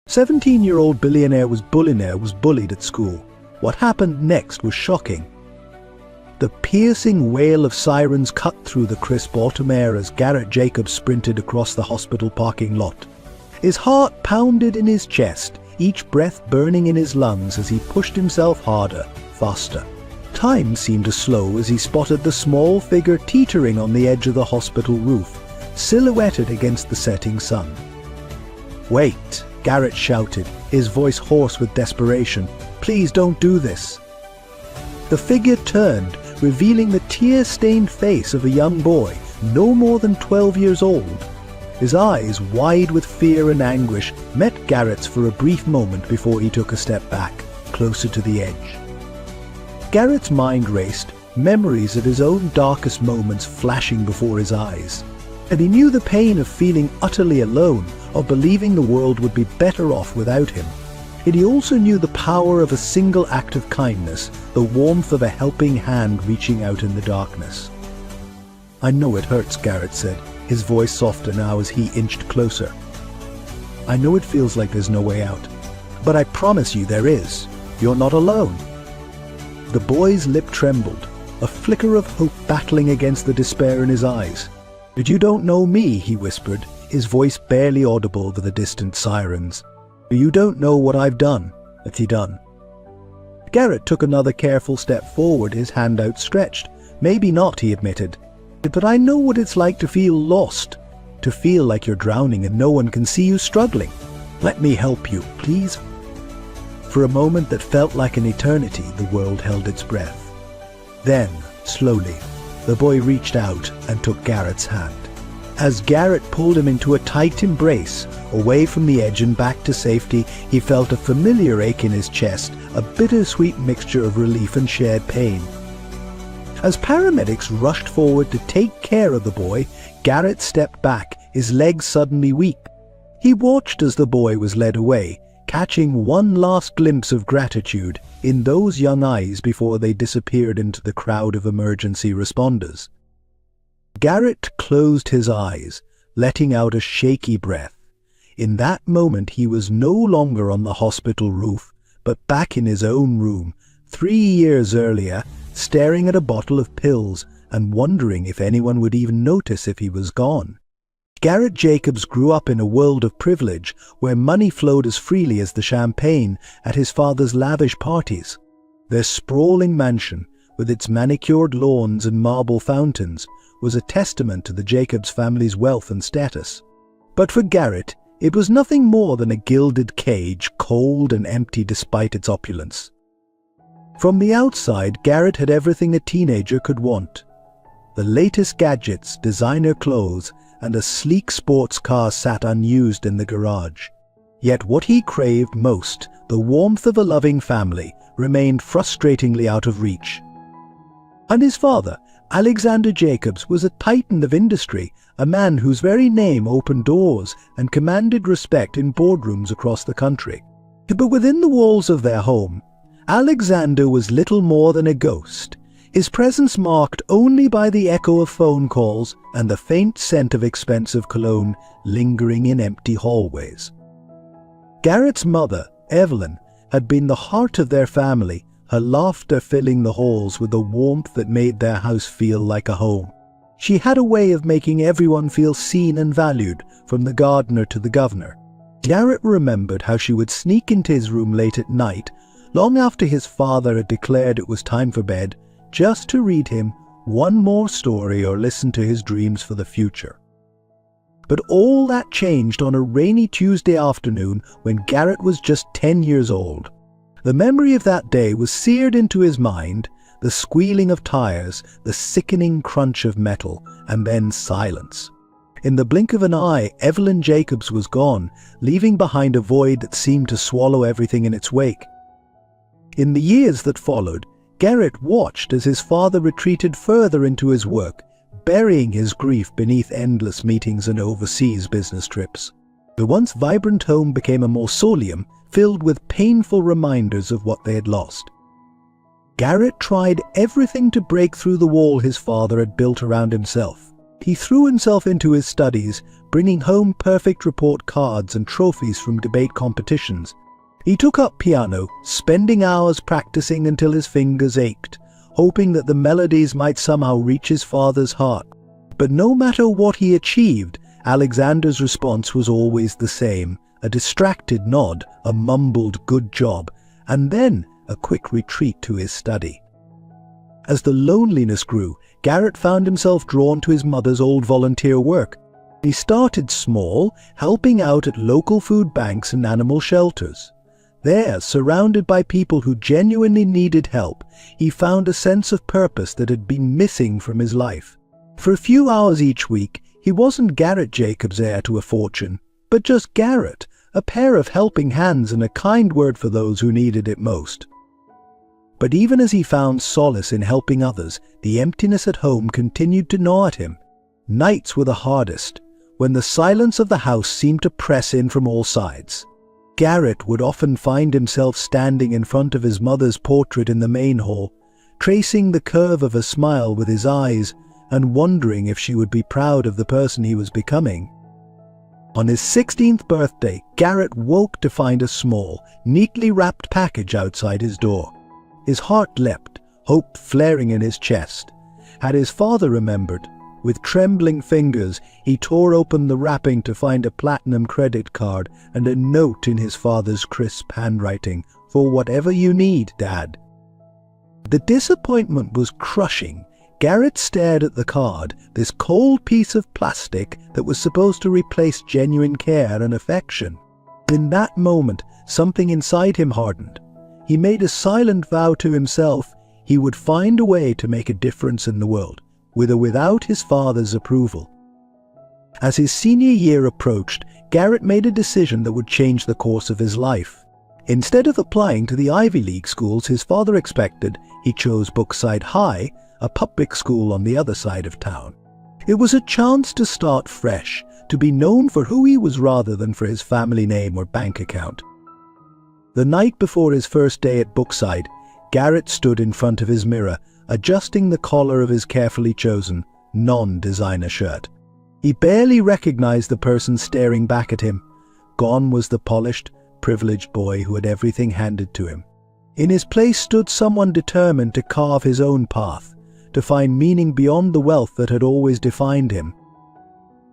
17-year-old billionaire was bullied at school. What happened next was shocking. The piercing wail of sirens cut through the crisp autumn air as Garrett Jacobs sprinted across the hospital parking lot. His heart pounded in his chest, each breath burning in his lungs as he pushed himself harder, faster. Time seemed to slow as he spotted the small figure teetering on the edge of the hospital roof, silhouetted against the setting sun. "Wait!" Garrett shouted, his voice hoarse with desperation. "Please don't do this." The figure turned, revealing the tear-stained face of a young boy, no more than 12 years old. His eyes, wide with fear and anguish, met Garrett's for a brief moment before he took a step back, closer to the edge. Garrett's mind raced, memories of his own darkest moments flashing before his eyes. And he knew the pain of feeling utterly alone, of believing the world would be better off without him. And he also knew the power of a single act of kindness, the warmth of a helping hand reaching out in the darkness. "I know it hurts," Garrett said, his voice softer now as he inched closer. "I know it feels like there's no way out, but I promise you there is. You're not alone." The boy's lip trembled, a flicker of hope battling against the despair in his eyes. "But you don't know me," he whispered, his voice barely audible over the distant sirens. "You don't know what I've done." "What's he done?" Garrett took another careful step forward, his hand outstretched. "Maybe not," he admitted. "But I know what it's like to feel lost, to feel like you're drowning and no one can see you struggling. Let me help you, please." For a moment that felt like an eternity, the world held its breath. Then, slowly, the boy reached out and took Garrett's hand. As Garrett pulled him into a tight embrace, away from the edge and back to safety, he felt a familiar ache in his chest, a bittersweet mixture of relief and shared pain. As paramedics rushed forward to take care of the boy, Garrett stepped back, his legs suddenly weak. He watched as the boy was led away, catching one last glimpse of gratitude in those young eyes before they disappeared into the crowd of emergency responders. Garrett closed his eyes, letting out a shaky breath. In that moment he was no longer on the hospital roof, but back in his own room, 3 years earlier, staring at a bottle of pills and wondering if anyone would even notice if he was gone. Garrett Jacobs grew up in a world of privilege where money flowed as freely as the champagne at his father's lavish parties. Their sprawling mansion, with its manicured lawns and marble fountains, was a testament to the Jacobs family's wealth and status. But for Garrett, it was nothing more than a gilded cage, cold and empty despite its opulence. From the outside, Garrett had everything a teenager could want. The latest gadgets, designer clothes, and a sleek sports car sat unused in the garage. Yet what he craved most, the warmth of a loving family, remained frustratingly out of reach. And his father, Alexander Jacobs, was a titan of industry, a man whose very name opened doors and commanded respect in boardrooms across the country. But within the walls of their home, Alexander was little more than a ghost, his presence marked only by the echo of phone calls and the faint scent of expensive cologne lingering in empty hallways. Garrett's mother, Evelyn, had been the heart of their family, her laughter filling the halls with a warmth that made their house feel like a home. She had a way of making everyone feel seen and valued, from the gardener to the governor. Garrett remembered how she would sneak into his room late at night, long after his father had declared it was time for bed, just to read him one more story or listen to his dreams for the future. But all that changed on a rainy Tuesday afternoon when Garrett was just 10 years old. The memory of that day was seared into his mind, the squealing of tires, the sickening crunch of metal, and then silence. In the blink of an eye, Evelyn Jacobs was gone, leaving behind a void that seemed to swallow everything in its wake. In the years that followed, Garrett watched as his father retreated further into his work, burying his grief beneath endless meetings and overseas business trips. The once vibrant home became a mausoleum filled with painful reminders of what they had lost. Garrett tried everything to break through the wall his father had built around himself. He threw himself into his studies, bringing home perfect report cards and trophies from debate competitions. He took up piano, spending hours practicing until his fingers ached, hoping that the melodies might somehow reach his father's heart. But no matter what he achieved, Alexander's response was always the same: a distracted nod, a mumbled "good job," and then a quick retreat to his study. As the loneliness grew, Garrett found himself drawn to his mother's old volunteer work. He started small, helping out at local food banks and animal shelters. There, surrounded by people who genuinely needed help, he found a sense of purpose that had been missing from his life. For a few hours each week, he wasn't Garrett Jacobs' heir to a fortune, but just Garrett, a pair of helping hands and a kind word for those who needed it most. But even as he found solace in helping others, the emptiness at home continued to gnaw at him. Nights were the hardest, when the silence of the house seemed to press in from all sides. Garrett would often find himself standing in front of his mother's portrait in the main hall, tracing the curve of a smile with his eyes and wondering if she would be proud of the person he was becoming. On his 16th birthday, Garrett woke to find a small, neatly wrapped package outside his door. His heart leapt, hope flaring in his chest. Had his father remembered? With trembling fingers, he tore open the wrapping to find a platinum credit card and a note in his father's crisp handwriting: "For whatever you need, Dad." The disappointment was crushing. Garrett stared at the card, this cold piece of plastic that was supposed to replace genuine care and affection. In that moment, something inside him hardened. He made a silent vow to himself he would find a way to make a difference in the world, with or without his father's approval. As his senior year approached, Garrett made a decision that would change the course of his life. Instead of applying to the Ivy League schools his father expected, he chose Brookside High, a public school on the other side of town. It was a chance to start fresh, to be known for who he was rather than for his family name or bank account. The night before his first day at Brookside, Garrett stood in front of his mirror, adjusting the collar of his carefully chosen, non-designer shirt. He barely recognized the person staring back at him. Gone was the polished, privileged boy who had everything handed to him. In his place stood someone determined to carve his own path, to find meaning beyond the wealth that had always defined him.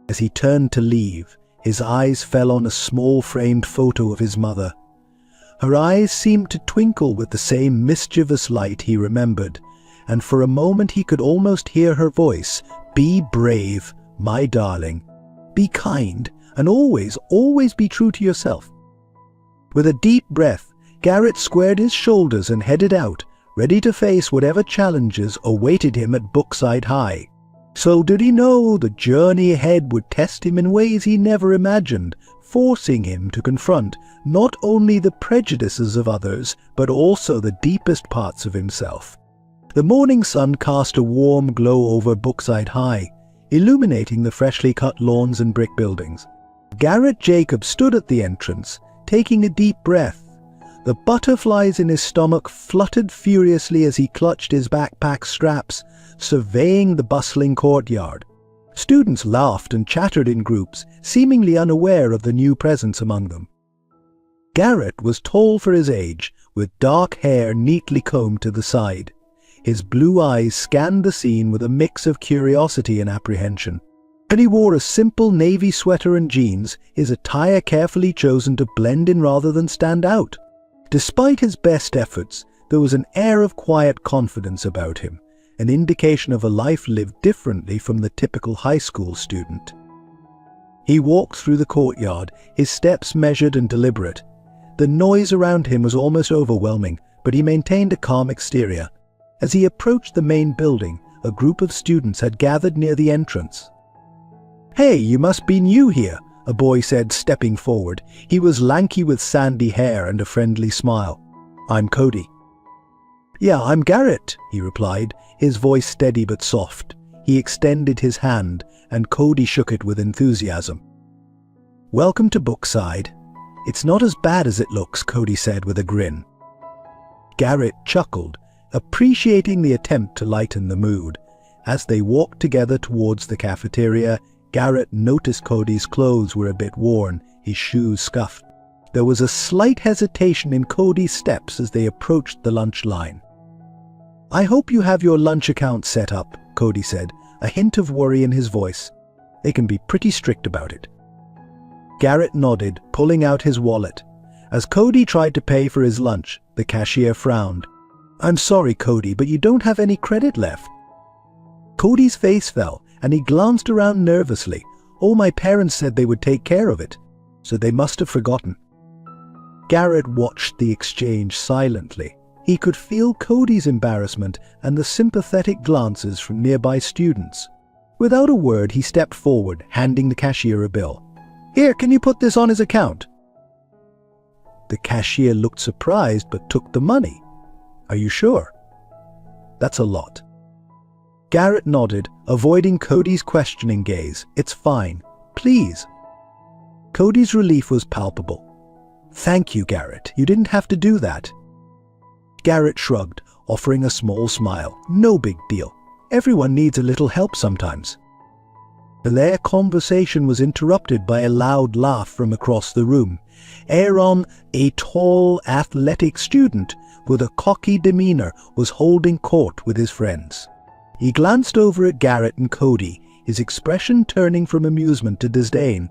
As he turned to leave, his eyes fell on a small framed photo of his mother. Her eyes seemed to twinkle with the same mischievous light he remembered, and for a moment he could almost hear her voice: "Be brave, my darling. Be kind, and always, always be true to yourself." With a deep breath, Garrett squared his shoulders and headed out, ready to face whatever challenges awaited him at Brookside High. So did he know the journey ahead would test him in ways he never imagined, forcing him to confront not only the prejudices of others, but also the deepest parts of himself. The morning sun cast a warm glow over Brookside High, illuminating the freshly cut lawns and brick buildings. Garrett Jacobs stood at the entrance, taking a deep breath. The butterflies in his stomach fluttered furiously as he clutched his backpack straps, surveying the bustling courtyard. Students laughed and chattered in groups, seemingly unaware of the new presence among them. Garrett was tall for his age, with dark hair neatly combed to the side. His blue eyes scanned the scene with a mix of curiosity and apprehension. And he wore a simple navy sweater and jeans, his attire carefully chosen to blend in rather than stand out. Despite his best efforts, there was an air of quiet confidence about him, an indication of a life lived differently from the typical high school student. He walked through the courtyard, his steps measured and deliberate. The noise around him was almost overwhelming, but he maintained a calm exterior. As he approached the main building, a group of students had gathered near the entrance. "Hey, you must be new here," a boy said, stepping forward. He was lanky with sandy hair and a friendly smile. "I'm Cody." "Yeah, I'm Garrett," he replied, his voice steady but soft. He extended his hand, and Cody shook it with enthusiasm. "Welcome to Brookside. It's not as bad as it looks," Cody said with a grin. Garrett chuckled, appreciating the attempt to lighten the mood. As they walked together towards the cafeteria, Garrett noticed Cody's clothes were a bit worn, his shoes scuffed. There was a slight hesitation in Cody's steps as they approached the lunch line. "I hope you have your lunch account set up," Cody said, a hint of worry in his voice. "They can be pretty strict about it." Garrett nodded, pulling out his wallet. As Cody tried to pay for his lunch, the cashier frowned. "I'm sorry, Cody, but you don't have any credit left." Cody's face fell, and he glanced around nervously. "Oh, my parents said they would take care of it, so they must have forgotten." Garrett watched the exchange silently. He could feel Cody's embarrassment and the sympathetic glances from nearby students. Without a word, he stepped forward, handing the cashier a bill. "Here, can you put this on his account?" The cashier looked surprised but took the money. "Are you sure?" "That's a lot." Garrett nodded, avoiding Cody's questioning gaze. "It's fine. Please." Cody's relief was palpable. "Thank you, Garrett. You didn't have to do that." Garrett shrugged, offering a small smile. "No big deal. Everyone needs a little help sometimes." Their conversation was interrupted by a loud laugh from across the room. Aaron, a tall, athletic student with a cocky demeanor, was holding court with his friends. He glanced over at Garrett and Cody, his expression turning from amusement to disdain.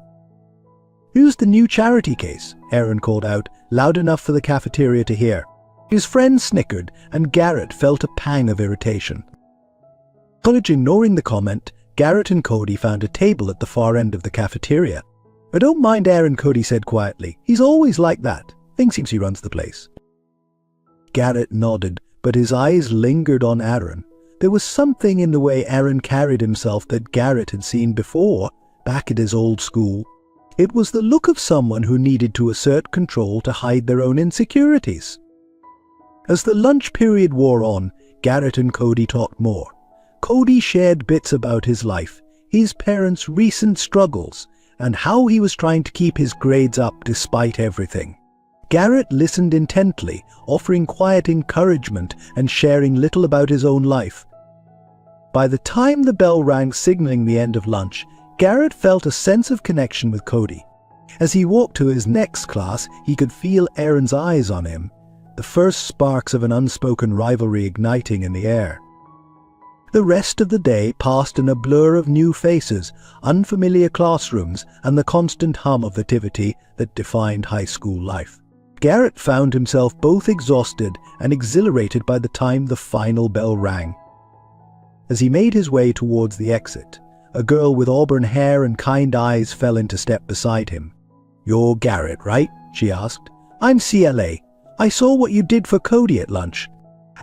"Who's the new charity case?" Aaron called out, loud enough for the cafeteria to hear. His friend snickered, and Garrett felt a pang of irritation. Ignoring the comment, Garrett and Cody found a table at the far end of the cafeteria. "I don't mind Aaron," Cody said quietly. "He's always like that. Thinks he runs the place." Garrett nodded, but his eyes lingered on Aaron. There was something in the way Aaron carried himself that Garrett had seen before, back at his old school. It was the look of someone who needed to assert control to hide their own insecurities. As the lunch period wore on, Garrett and Cody talked more. Cody shared bits about his life, his parents' recent struggles, and how he was trying to keep his grades up despite everything. Garrett listened intently, offering quiet encouragement and sharing little about his own life. By the time the bell rang signaling the end of lunch, Garrett felt a sense of connection with Cody. As he walked to his next class, he could feel Aaron's eyes on him, the first sparks of an unspoken rivalry igniting in the air. The rest of the day passed in a blur of new faces, unfamiliar classrooms, and the constant hum of activity that defined high school life. Garrett found himself both exhausted and exhilarated by the time the final bell rang. As he made his way towards the exit, a girl with auburn hair and kind eyes fell into step beside him. "You're Garrett, right?" she asked. "I'm CLA. I saw what you did for Cody at lunch.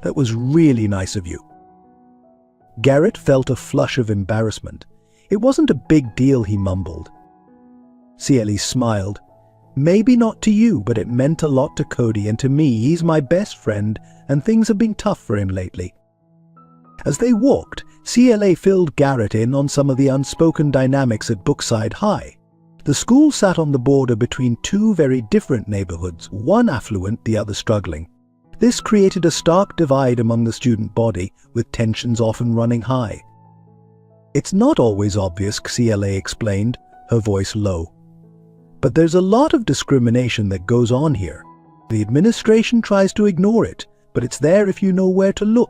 That was really nice of you." Garrett felt a flush of embarrassment. "It wasn't a big deal," he mumbled. CLE smiled. "Maybe not to you, but it meant a lot to Cody and to me. He's my best friend, and things have been tough for him lately." As they walked, CLA filled Garrett in on some of the unspoken dynamics at Brookside High. The school sat on the border between two very different neighborhoods, one affluent, the other struggling. This created a stark divide among the student body, with tensions often running high. "It's not always obvious," CLA explained, her voice low. "But there's a lot of discrimination that goes on here. The administration tries to ignore it, but it's there if you know where to look."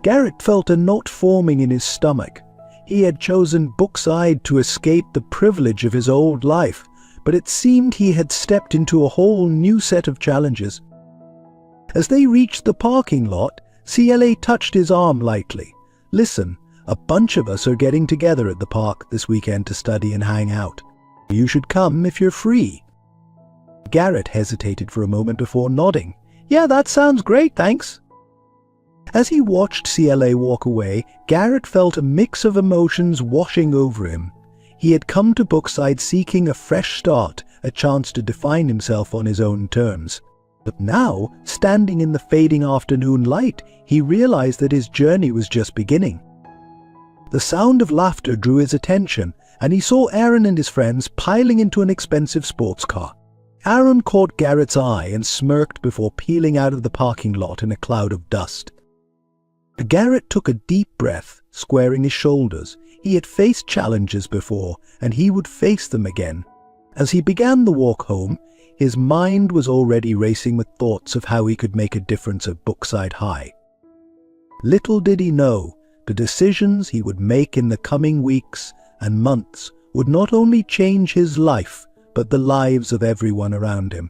Garrett felt a knot forming in his stomach. He had chosen Brookside to escape the privilege of his old life, but it seemed he had stepped into a whole new set of challenges. As they reached the parking lot, CLA touched his arm lightly. "Listen, a bunch of us are getting together at the park this weekend to study and hang out. You should come if you're free." Garrett hesitated for a moment before nodding. "Yeah, that sounds great, thanks." As he watched CLA walk away, Garrett felt a mix of emotions washing over him. He had come to Brookside seeking a fresh start, a chance to define himself on his own terms. But now, standing in the fading afternoon light, he realized that his journey was just beginning. The sound of laughter drew his attention, and he saw Aaron and his friends piling into an expensive sports car. Aaron caught Garrett's eye and smirked before peeling out of the parking lot in a cloud of dust. Garrett took a deep breath, squaring his shoulders. He had faced challenges before, and he would face them again. As he began the walk home, his mind was already racing with thoughts of how he could make a difference at Brookside High. Little did he know, the decisions he would make in the coming weeks and months would not only change his life, but the lives of everyone around him.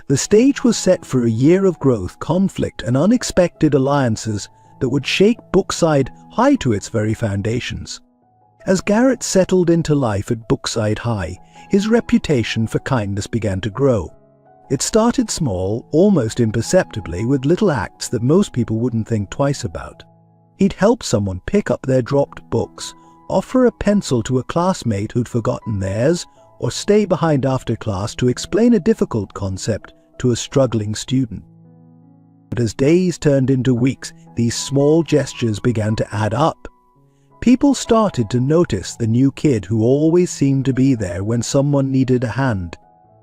The stage was set for a year of growth, conflict, and unexpected alliances that would shake Brookside High to its very foundations. As Garrett settled into life at Brookside High, his reputation for kindness began to grow. It started small, almost imperceptibly, with little acts that most people wouldn't think twice about. He'd help someone pick up their dropped books, offer a pencil to a classmate who'd forgotten theirs, or stay behind after class to explain a difficult concept to a struggling student. But as days turned into weeks, these small gestures began to add up. People started to notice the new kid who always seemed to be there when someone needed a hand.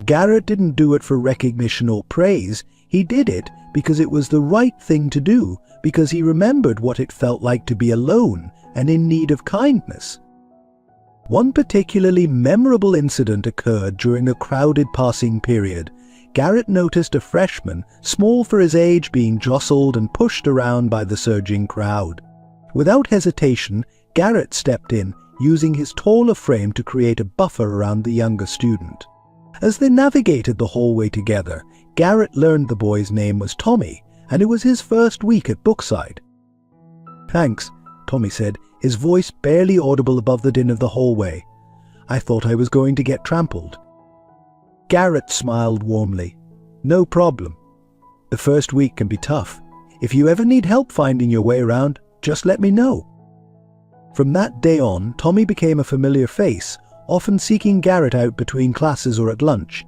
Garrett didn't do it for recognition or praise. He did it because it was the right thing to do, because he remembered what it felt like to be alone and in need of kindness. One particularly memorable incident occurred during a crowded passing period. Garrett noticed a freshman, small for his age, being jostled and pushed around by the surging crowd. Without hesitation, Garrett stepped in, using his taller frame to create a buffer around the younger student. As they navigated the hallway together, Garrett learned the boy's name was Tommy, and it was his first week at Brookside. "Thanks," Tommy said, his voice barely audible above the din of the hallway. "I thought I was going to get trampled." Garrett smiled warmly. "No problem. The first week can be tough. If you ever need help finding your way around, just let me know." From that day on, Tommy became a familiar face, often seeking Garrett out between classes or at lunch.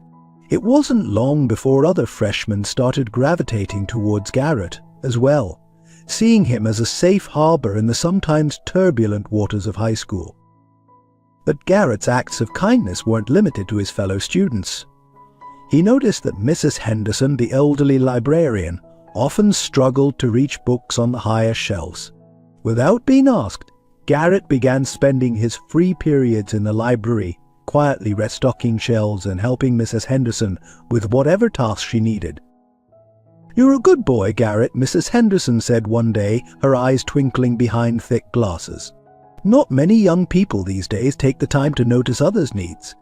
It wasn't long before other freshmen started gravitating towards Garrett as well, seeing him as a safe harbor in the sometimes turbulent waters of high school. But Garrett's acts of kindness weren't limited to his fellow students. He noticed that Mrs. Henderson, the elderly librarian, often struggled to reach books on the higher shelves. Without being asked, Garrett began spending his free periods in the library, quietly restocking shelves and helping Mrs. Henderson with whatever task she needed. "You're a good boy, Garrett," Mrs. Henderson said one day, her eyes twinkling behind thick glasses. "Not many young people these days take the time to notice others' needs."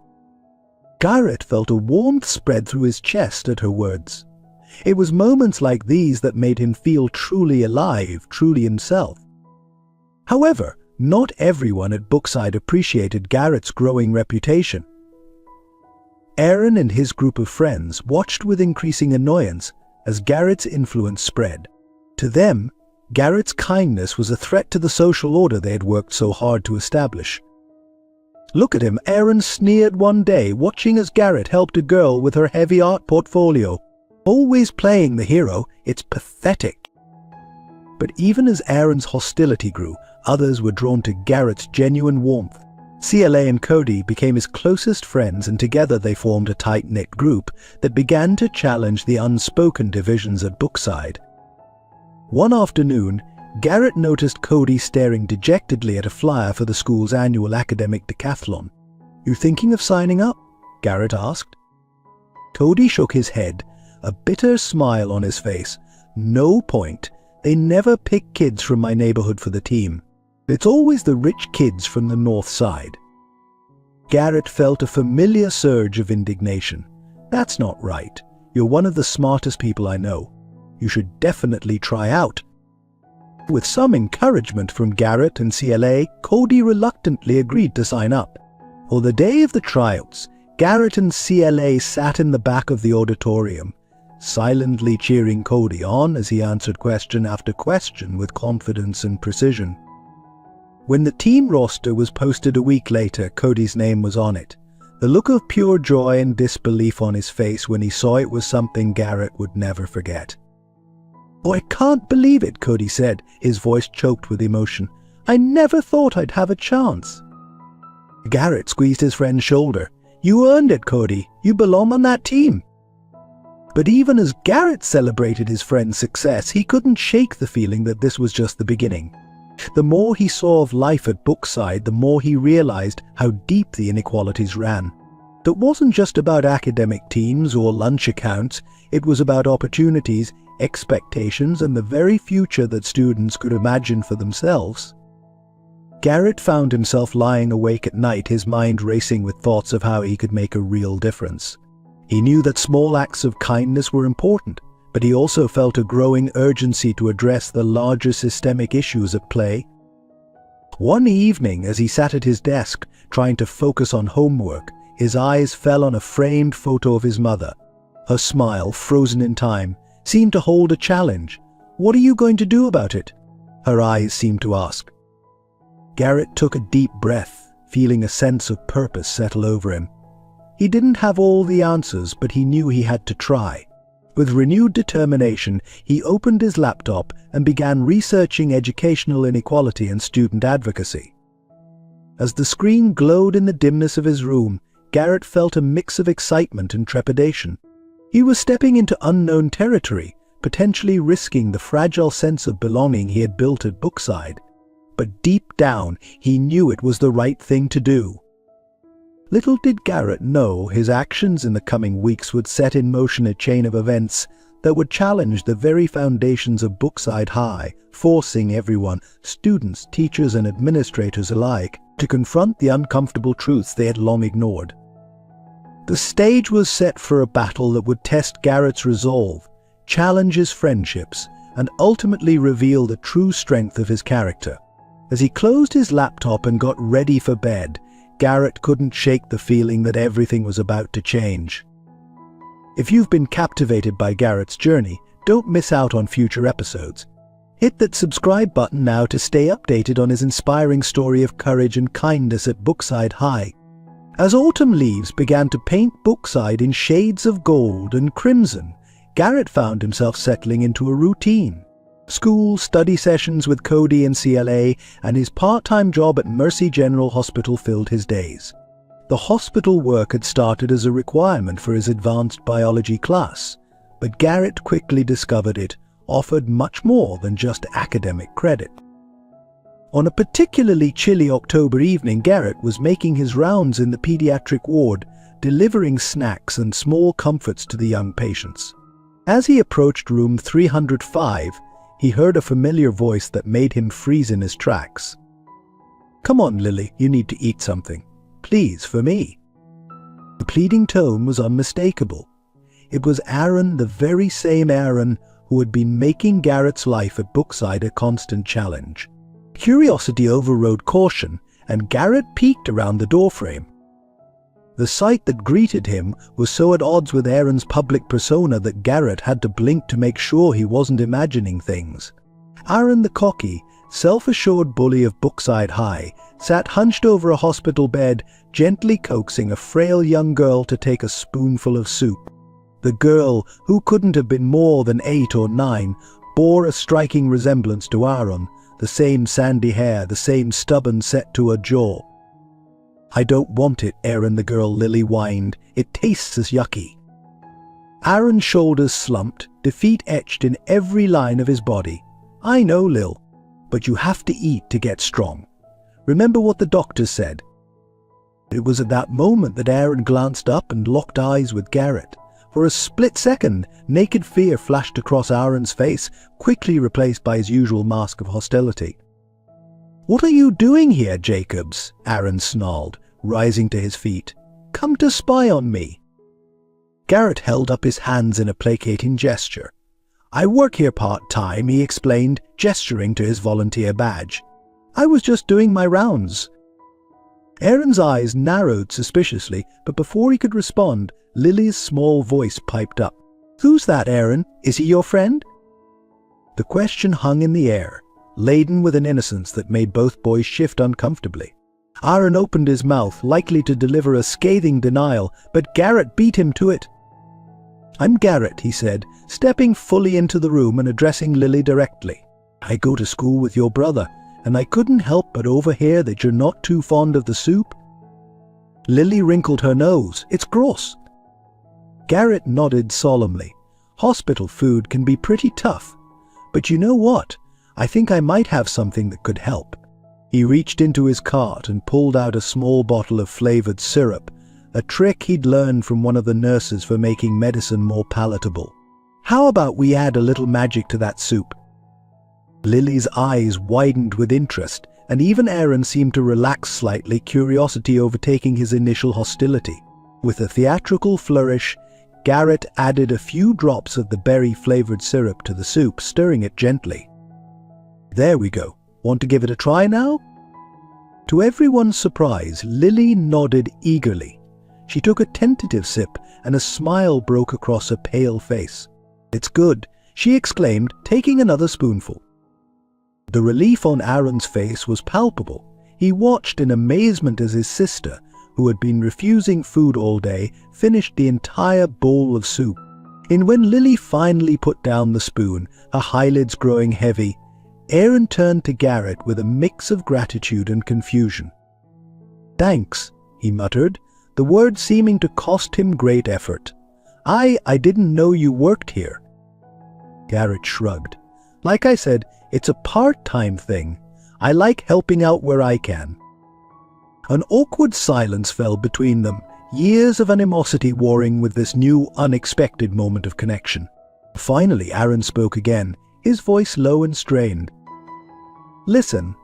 Garrett felt a warmth spread through his chest at her words. It was moments like these that made him feel truly alive, truly himself. However, not everyone at Brookside appreciated Garrett's growing reputation. Aaron and his group of friends watched with increasing annoyance as Garrett's influence spread. To them, Garrett's kindness was a threat to the social order they had worked so hard to establish. "Look at him," Aaron sneered one day, watching as Garrett helped a girl with her heavy art portfolio. "Always playing the hero, it's pathetic." But even as Aaron's hostility grew, others were drawn to Garrett's genuine warmth. CLA and Cody became his closest friends, and together they formed a tight-knit group that began to challenge the unspoken divisions at Brookside. One afternoon, Garrett noticed Cody staring dejectedly at a flyer for the school's annual academic decathlon. "You thinking of signing up?" Garrett asked. Cody shook his head, a bitter smile on his face. "No point. They never pick kids from my neighborhood for the team. It's always the rich kids from the north side." Garrett felt a familiar surge of indignation. "That's not right. You're one of the smartest people I know. You should definitely try out." With some encouragement from Garrett and CLA, Cody reluctantly agreed to sign up. On the day of the tryouts, Garrett and CLA sat in the back of the auditorium, silently cheering Cody on as he answered question after question with confidence and precision. When the team roster was posted a week later, Cody's name was on it. The look of pure joy and disbelief on his face when he saw it was something Garrett would never forget. "Oh, I can't believe it," Cody said, his voice choked with emotion. "I never thought I'd have a chance." Garrett squeezed his friend's shoulder. "You earned it, Cody. You belong on that team." But even as Garrett celebrated his friend's success, he couldn't shake the feeling that this was just the beginning. The more he saw of life at Brookside, the more he realized how deep the inequalities ran. It wasn't just about academic teams or lunch accounts, it was about opportunities, expectations, and the very future that students could imagine for themselves. Garrett found himself lying awake at night, his mind racing with thoughts of how he could make a real difference. He knew that small acts of kindness were important, but he also felt a growing urgency to address the larger systemic issues at play. One evening, as he sat at his desk, trying to focus on homework, his eyes fell on a framed photo of his mother. Her smile, frozen in time, seemed to hold a challenge. "What are you going to do about it?" her eyes seemed to ask. Garrett took a deep breath, feeling a sense of purpose settle over him. He didn't have all the answers, but he knew he had to try. With renewed determination, he opened his laptop and began researching educational inequality and student advocacy. As the screen glowed in the dimness of his room, Garrett felt a mix of excitement and trepidation. He was stepping into unknown territory, potentially risking the fragile sense of belonging he had built at Brookside. But deep down, he knew it was the right thing to do. Little did Garrett know his actions in the coming weeks would set in motion a chain of events that would challenge the very foundations of Brookside High, forcing everyone, students, teachers, and administrators alike, to confront the uncomfortable truths they had long ignored. The stage was set for a battle that would test Garrett's resolve, challenge his friendships, and ultimately reveal the true strength of his character. As he closed his laptop and got ready for bed, Garrett couldn't shake the feeling that everything was about to change. If you've been captivated by Garrett's journey, don't miss out on future episodes. Hit that subscribe button now to stay updated on his inspiring story of courage and kindness at Brookside High. As autumn leaves began to paint Brookside in shades of gold and crimson, Garrett found himself settling into a routine. School, study sessions with Cody and CLA, and his part-time job at Mercy General Hospital filled his days. The hospital work had started as a requirement for his advanced biology class, but Garrett quickly discovered it offered much more than just academic credit. On a particularly chilly October evening, Garrett was making his rounds in the pediatric ward, delivering snacks and small comforts to the young patients. As he approached room 305, he heard a familiar voice that made him freeze in his tracks. "Come on, Lily, you need to eat something. Please, for me." The pleading tone was unmistakable. It was Aaron, the very same Aaron who had been making Garrett's life at Brookside a constant challenge. Curiosity overrode caution, and Garrett peeked around the doorframe. The sight that greeted him was so at odds with Aaron's public persona that Garrett had to blink to make sure he wasn't imagining things. Aaron, the cocky, self-assured bully of Brookside High, sat hunched over a hospital bed, gently coaxing a frail young girl to take a spoonful of soup. The girl, who couldn't have been more than 8 or 9, bore a striking resemblance to Aaron, the same sandy hair, the same stubborn set to her jaw. "I don't want it, Aaron," the girl Lily whined. "It tastes as yucky." Aaron's shoulders slumped, defeat etched in every line of his body. "I know, Lil, but you have to eat to get strong. Remember what the doctor said." It was at that moment that Aaron glanced up and locked eyes with Garrett. For a split second, naked fear flashed across Aaron's face, quickly replaced by his usual mask of hostility. "What are you doing here, Jacobs?" Aaron snarled, rising to his feet. "Come to spy on me." Garrett held up his hands in a placating gesture. "I work here part-time," he explained, gesturing to his volunteer badge. "I was just doing my rounds." Aaron's eyes narrowed suspiciously, but before he could respond, Lily's small voice piped up. "Who's that, Aaron? Is he your friend?" The question hung in the air, laden with an innocence that made both boys shift uncomfortably. Aaron opened his mouth, likely to deliver a scathing denial, but Garrett beat him to it. "I'm Garrett," he said, stepping fully into the room and addressing Lily directly. "I go to school with your brother, and I couldn't help but overhear that you're not too fond of the soup." Lily wrinkled her nose. "It's gross." Garrett nodded solemnly. "Hospital food can be pretty tough. But you know what? I think I might have something that could help." He reached into his cart and pulled out a small bottle of flavored syrup, a trick he'd learned from one of the nurses for making medicine more palatable. "How about we add a little magic to that soup?" Lily's eyes widened with interest, and even Aaron seemed to relax slightly, curiosity overtaking his initial hostility. With a theatrical flourish, Garrett added a few drops of the berry-flavored syrup to the soup, stirring it gently. "There we go. Want to give it a try now?" To everyone's surprise, Lily nodded eagerly. She took a tentative sip, and a smile broke across her pale face. "It's good," she exclaimed, taking another spoonful. The relief on Aaron's face was palpable. He watched in amazement as his sister, who had been refusing food all day, finished the entire bowl of soup. And when Lily finally put down the spoon, her eyelids growing heavy, Aaron turned to Garrett with a mix of gratitude and confusion. "Thanks," he muttered, the word seeming to cost him great effort. I didn't know you worked here." Garrett shrugged. "Like I said, it's a part-time thing. I like helping out where I can." An awkward silence fell between them, years of animosity warring with this new, unexpected moment of connection. Finally, Aaron spoke again, his voice low and strained. "Listen,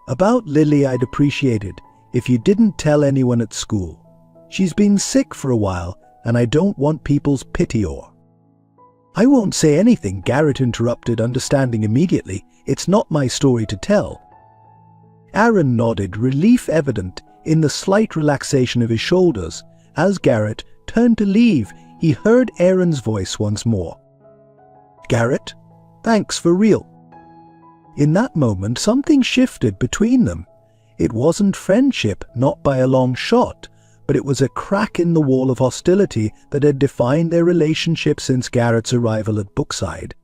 about Lily, I'd appreciate it if you didn't tell anyone at school. She's been sick for a while, and I don't want people's pity or—" "I won't say anything," Garrett interrupted, understanding immediately. "It's not my story to tell." Aaron nodded, relief evident in the slight relaxation of his shoulders. As Garrett turned to leave, he heard Aaron's voice once more. "Garrett, thanks for real." In that moment, something shifted between them. It wasn't friendship, not by a long shot, but it was a crack in the wall of hostility that had defined their relationship since Garrett's arrival at Brookside.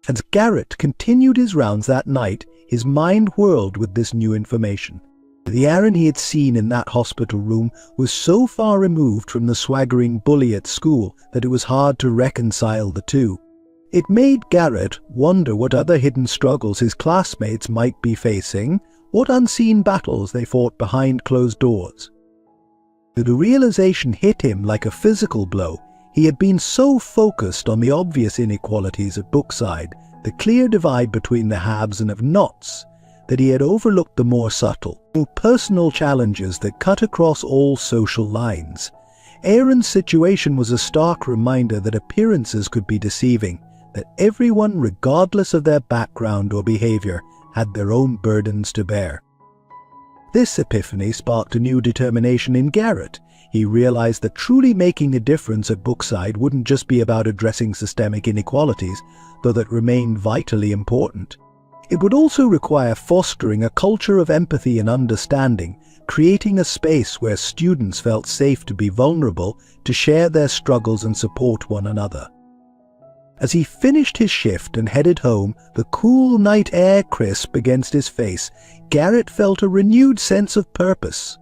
As Garrett continued his rounds that night, his mind whirled with this new information. The Aaron he had seen in that hospital room was so far removed from the swaggering bully at school that it was hard to reconcile the two. It made Garrett wonder what other hidden struggles his classmates might be facing, what unseen battles they fought behind closed doors. The realization hit him like a physical blow. He had been so focused on the obvious inequalities at Brookside, the clear divide between the haves and have-nots, that he had overlooked the more subtle, personal challenges that cut across all social lines. Aaron's situation was a stark reminder that appearances could be deceiving, that everyone, regardless of their background or behavior, had their own burdens to bear. This epiphany sparked a new determination in Garrett. He realized that truly making a difference at Brookside wouldn't just be about addressing systemic inequalities, though that remained vitally important. It would also require fostering a culture of empathy and understanding, creating a space where students felt safe to be vulnerable, to share their struggles and support one another. As he finished his shift and headed home, the cool night air crisp against his face, Garrett felt a renewed sense of purpose.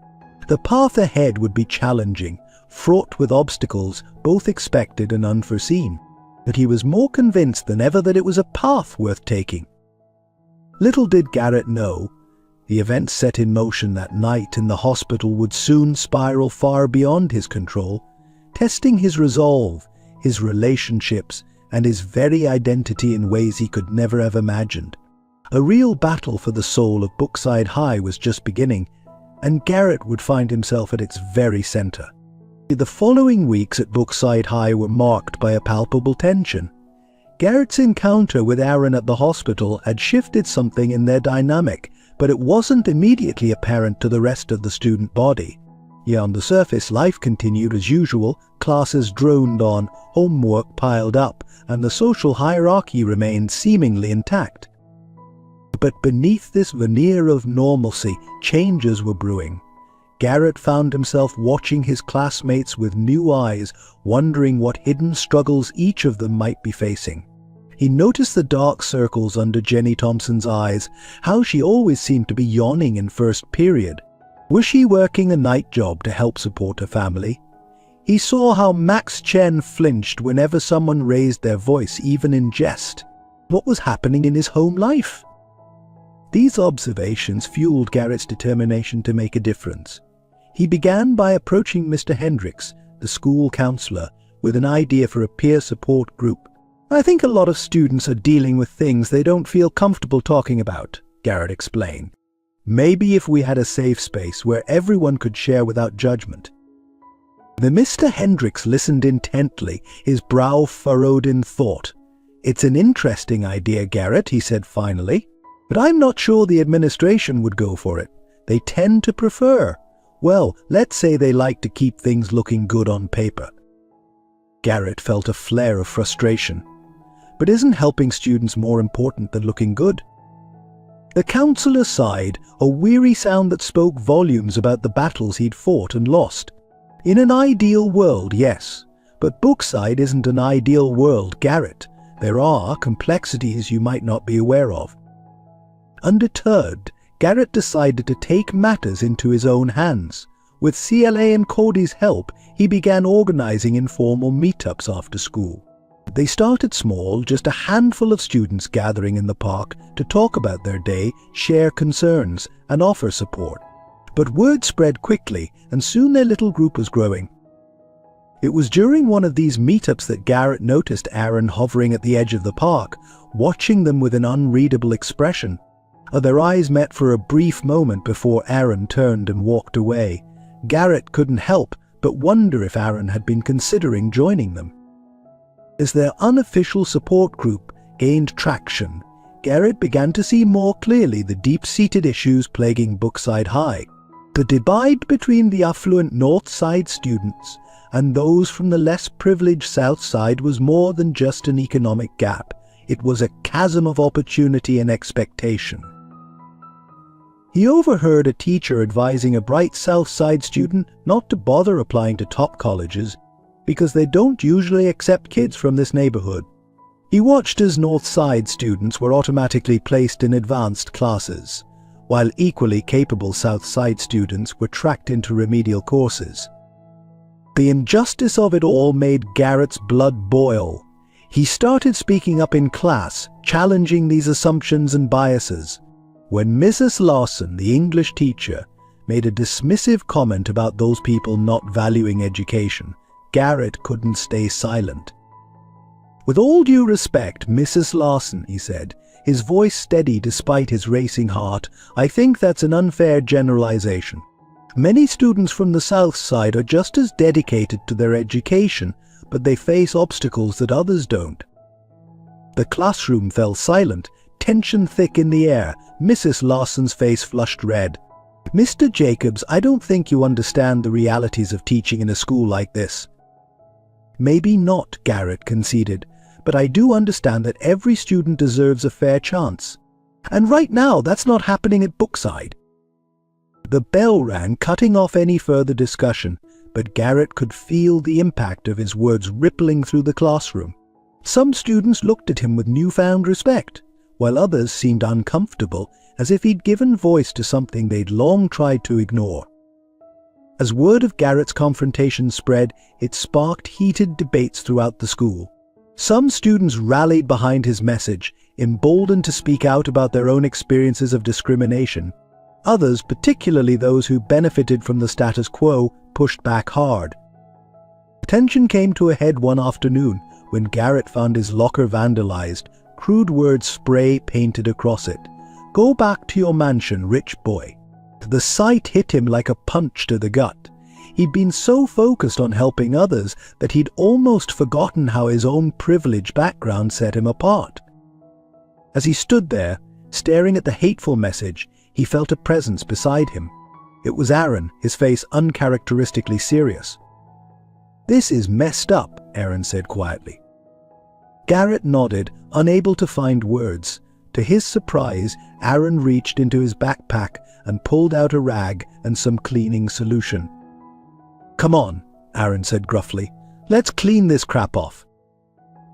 The path ahead would be challenging, fraught with obstacles, both expected and unforeseen, but he was more convinced than ever that it was a path worth taking. Little did Garrett know, the events set in motion that night in the hospital would soon spiral far beyond his control, testing his resolve, his relationships, and his very identity in ways he could never have imagined. A real battle for the soul of Brookside High was just beginning, and Garrett would find himself at its very center. The following weeks at Brookside High were marked by a palpable tension. Garrett's encounter with Aaron at the hospital had shifted something in their dynamic, but it wasn't immediately apparent to the rest of the student body. Yet on the surface, life continued as usual, classes droned on, homework piled up, and the social hierarchy remained seemingly intact. But beneath this veneer of normalcy, changes were brewing. Garrett found himself watching his classmates with new eyes, wondering what hidden struggles each of them might be facing. He noticed the dark circles under Jenny Thompson's eyes, how she always seemed to be yawning in first period. Was she working a night job to help support her family? He saw how Max Chen flinched whenever someone raised their voice, even in jest. what was happening in his home life. These observations fueled Garrett's determination to make a difference. He began by approaching Mr. Hendricks, the school counselor, with an idea for a peer support group. "I think a lot of students are dealing with things they don't feel comfortable talking about," Garrett explained. "Maybe if we had a safe space where everyone could share without judgment." The Mr. Hendricks listened intently, his brow furrowed in thought. "It's an interesting idea, Garrett," he said finally, "but I'm not sure the administration would go for it. They tend to prefer, well, let's say they like to keep things looking good on paper." Garrett felt a flare of frustration. But isn't helping students more important than looking good? The counselor sighed, a weary sound that spoke volumes about the battles he'd fought and lost. In an ideal world, yes, but Brookside isn't an ideal world, Garrett. There are complexities you might not be aware of. Undeterred, Garrett decided to take matters into his own hands. With CLA and Cody's help, he began organizing informal meetups after school. They started small, just a handful of students gathering in the park to talk about their day, share concerns, and offer support. But word spread quickly, and soon their little group was growing. It was during one of these meetups that Garrett noticed Aaron hovering at the edge of the park, watching them with an unreadable expression. Their eyes met for a brief moment before Aaron turned and walked away. Garrett couldn't help but wonder if Aaron had been considering joining them. As their unofficial support group gained traction, Garrett began to see more clearly the deep-seated issues plaguing Brookside High. The divide between the affluent North Side students and those from the less privileged South Side was more than just an economic gap. It was a chasm of opportunity and expectation. He overheard a teacher advising a bright South Side student not to bother applying to top colleges because they don't usually accept kids from this neighborhood. He watched as North Side students were automatically placed in advanced classes, while equally capable South Side students were tracked into remedial courses. The injustice of it all made Garrett's blood boil. He started speaking up in class, challenging these assumptions and biases. When Mrs. Lawson, the English teacher, made a dismissive comment about those people not valuing education, Garrett couldn't stay silent. "With all due respect, Mrs. Lawson," he said, his voice steady despite his racing heart, "I think that's an unfair generalization. Many students from the South Side are just as dedicated to their education, but they face obstacles that others don't." The classroom fell silent, tension thick in the air. Mrs. Lawson's face flushed red. "Mr. Jacobs, I don't think you understand the realities of teaching in a school like this." "Maybe not," Garrett conceded, "but I do understand that every student deserves a fair chance. And right now, that's not happening at Brookside." The bell rang, cutting off any further discussion, but Garrett could feel the impact of his words rippling through the classroom. Some students looked at him with newfound respect, while others seemed uncomfortable, as if he'd given voice to something they'd long tried to ignore. As word of Garrett's confrontation spread, it sparked heated debates throughout the school. Some students rallied behind his message, emboldened to speak out about their own experiences of discrimination. Others, particularly those who benefited from the status quo, pushed back hard. Tension came to a head one afternoon when Garrett found his locker vandalized, crude words spray painted across it. "Go back to your mansion, rich boy." The sight hit him like a punch to the gut. He'd been so focused on helping others that he'd almost forgotten how his own privileged background set him apart. As he stood there, staring at the hateful message, he felt a presence beside him. It was Aaron, his face uncharacteristically serious. "This is messed up," Aaron said quietly. Garrett nodded, unable to find words. To his surprise, Aaron reached into his backpack and pulled out a rag and some cleaning solution. "Come on," Aaron said gruffly. "Let's clean this crap off."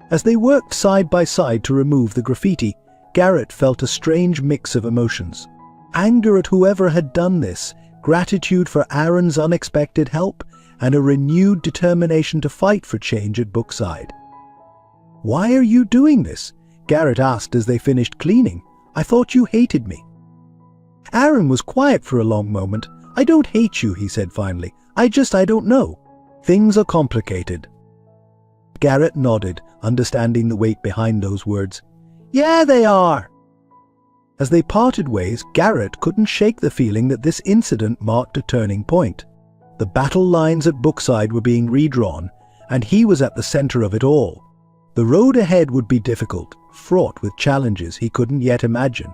As they worked side by side to remove the graffiti, Garrett felt a strange mix of emotions. Anger at whoever had done this, gratitude for Aaron's unexpected help, and a renewed determination to fight for change at Brookside. "Why are you doing this?" Garrett asked as they finished cleaning. "I thought you hated me." Aaron was quiet for a long moment. "I don't hate you," he said finally. I don't know. Things are complicated." Garrett nodded, understanding the weight behind those words. "Yeah, they are." As they parted ways, Garrett couldn't shake the feeling that this incident marked a turning point. The battle lines at Brookside were being redrawn, and he was at the center of it all. The road ahead would be difficult, fraught with challenges he couldn't yet imagine.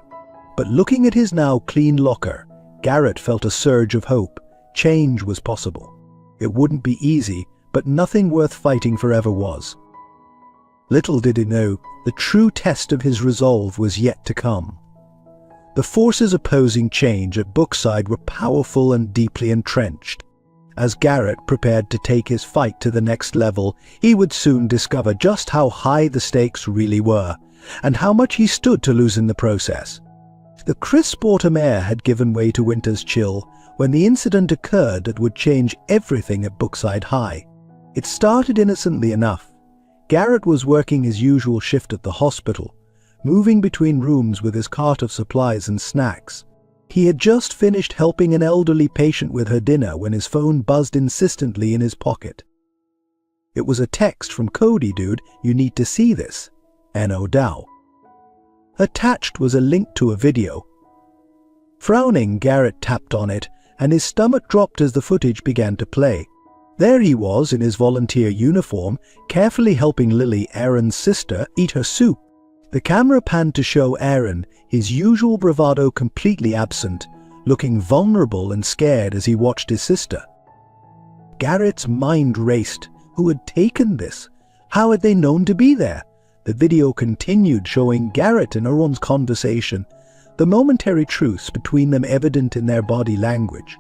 But looking at his now clean locker, Garrett felt a surge of hope. Change was possible. It wouldn't be easy, but nothing worth fighting forever was. Little did he know, the true test of his resolve was yet to come. The forces opposing change at Brookside were powerful and deeply entrenched. As Garrett prepared to take his fight to the next level, he would soon discover just how high the stakes really were, and how much he stood to lose in the process. The crisp autumn air had given way to winter's chill when the incident occurred that would change everything at Brookside High. It started innocently enough. Garrett was working his usual shift at the hospital, moving between rooms with his cart of supplies and snacks. He had just finished helping an elderly patient with her dinner when his phone buzzed insistently in his pocket. It was a text from "Cody, dude, you need to see this. N.O. Dow." Attached was a link to a video. Frowning, Garrett tapped on it, and his stomach dropped as the footage began to play. There he was in his volunteer uniform, carefully helping Lily, Aaron's sister, eat her soup. The camera panned to show Aaron, his usual bravado completely absent, looking vulnerable and scared as he watched his sister. Garrett's mind raced. Who had taken this? How had they known to be there? The video continued, showing Garrett and Aaron's conversation, the momentary truce between them evident in their body language.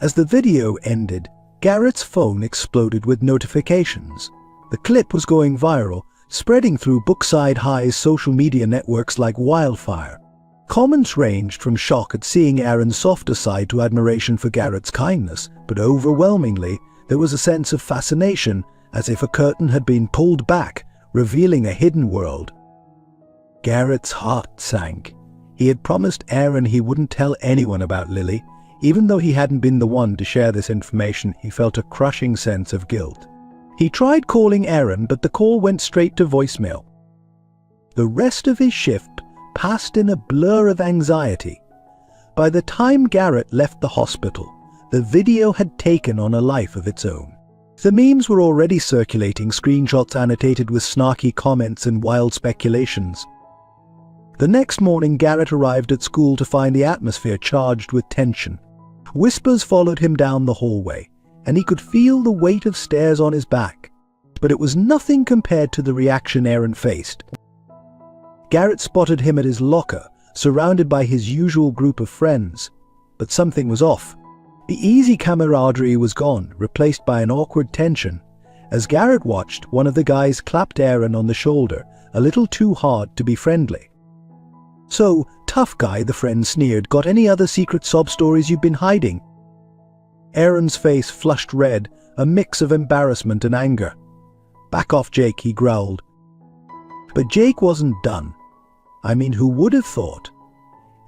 As the video ended, Garrett's phone exploded with notifications. The clip was going viral, spreading through Brookside High's social media networks like wildfire. Comments ranged from shock at seeing Aaron's softer side to admiration for Garrett's kindness, but overwhelmingly, there was a sense of fascination, as if a curtain had been pulled back, revealing a hidden world. Garrett's heart sank. He had promised Aaron he wouldn't tell anyone about Lily. Even though he hadn't been the one to share this information, he felt a crushing sense of guilt. He tried calling Aaron, but the call went straight to voicemail. The rest of his shift passed in a blur of anxiety. By the time Garrett left the hospital, the video had taken on a life of its own. The memes were already circulating, screenshots annotated with snarky comments and wild speculations. The next morning, Garrett arrived at school to find the atmosphere charged with tension. Whispers followed him down the hallway, and he could feel the weight of stares on his back. But it was nothing compared to the reaction Aaron faced. Garrett spotted him at his locker, surrounded by his usual group of friends. But something was off. The easy camaraderie was gone, replaced by an awkward tension. As Garrett watched, one of the guys clapped Aaron on the shoulder, a little too hard to be friendly. "So, tough guy," the friend sneered. "Got any other secret sob stories you've been hiding?" Aaron's face flushed red, a mix of embarrassment and anger. "Back off, Jake," he growled. But Jake wasn't done. I mean, who would have thought?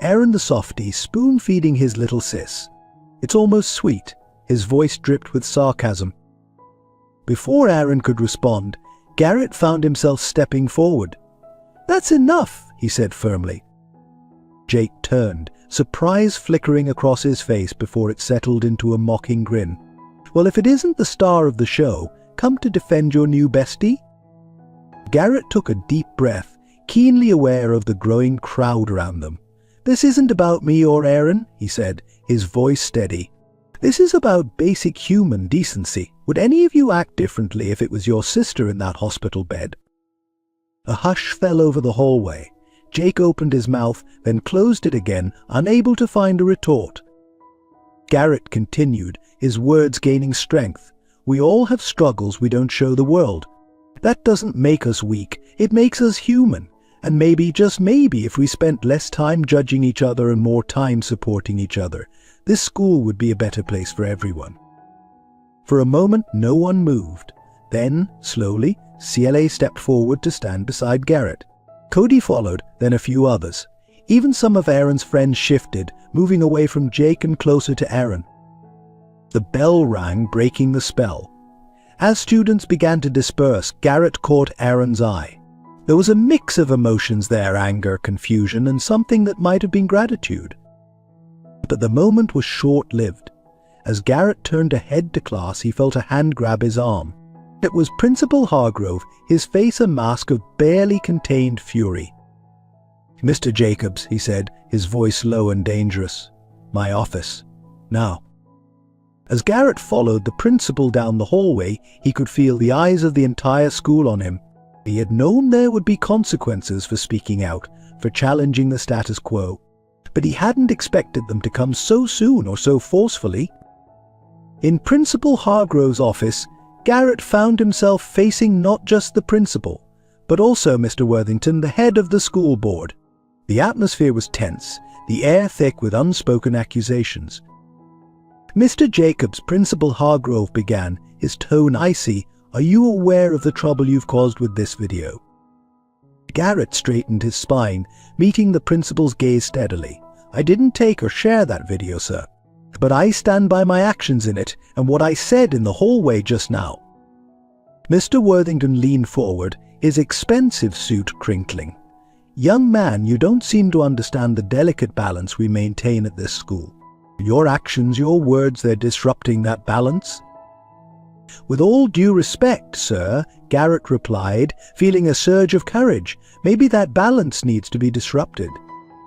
Aaron the softie, spoon-feeding his little sis. It's almost sweet. His voice dripped with sarcasm. Before Aaron could respond, Garrett found himself stepping forward. "That's enough," he said firmly. Jake turned, surprise flickering across his face before it settled into a mocking grin. "Well, if it isn't the star of the show, come to defend your new bestie?" Garrett took a deep breath, keenly aware of the growing crowd around them. "This isn't about me or Aaron," he said, his voice steady. "This is about basic human decency. Would any of you act differently if it was your sister in that hospital bed?" A hush fell over the hallway. Jake opened his mouth, then closed it again, unable to find a retort. Garrett continued, his words gaining strength. "We all have struggles we don't show the world. That doesn't make us weak, it makes us human. And maybe, just maybe, if we spent less time judging each other and more time supporting each other, this school would be a better place for everyone." For a moment, no one moved. Then, slowly, CLA stepped forward to stand beside Garrett. Cody followed, then a few others. Even some of Aaron's friends shifted, moving away from Jake and closer to Aaron. The bell rang, breaking the spell. As students began to disperse, Garrett caught Aaron's eye. There was a mix of emotions there, anger, confusion, and something that might have been gratitude. But the moment was short-lived. As Garrett turned to head to class, he felt a hand grab his arm. It was Principal Hargrove, his face a mask of barely contained fury. "Mr. Jacobs," he said, his voice low and dangerous. "My office. Now." As Garrett followed the principal down the hallway, he could feel the eyes of the entire school on him. He had known there would be consequences for speaking out, for challenging the status quo, but he hadn't expected them to come so soon or so forcefully. In Principal Hargrove's office, Garrett found himself facing not just the principal, but also Mr. Worthington, the head of the school board. The atmosphere was tense, the air thick with unspoken accusations. "Mr. Jacobs," Principal Hargrove began, his tone icy, "are you aware of the trouble you've caused with this video?" Garrett straightened his spine, meeting the principal's gaze steadily. "I didn't take or share that video, sir. But I stand by my actions in it and what I said in the hallway just now." Mr. Worthington leaned forward, his expensive suit crinkling. "Young man, you don't seem to understand the delicate balance we maintain at this school. Your actions, your words, they're disrupting that balance." "With all due respect, sir," Garrett replied, feeling a surge of courage, "maybe that balance needs to be disrupted.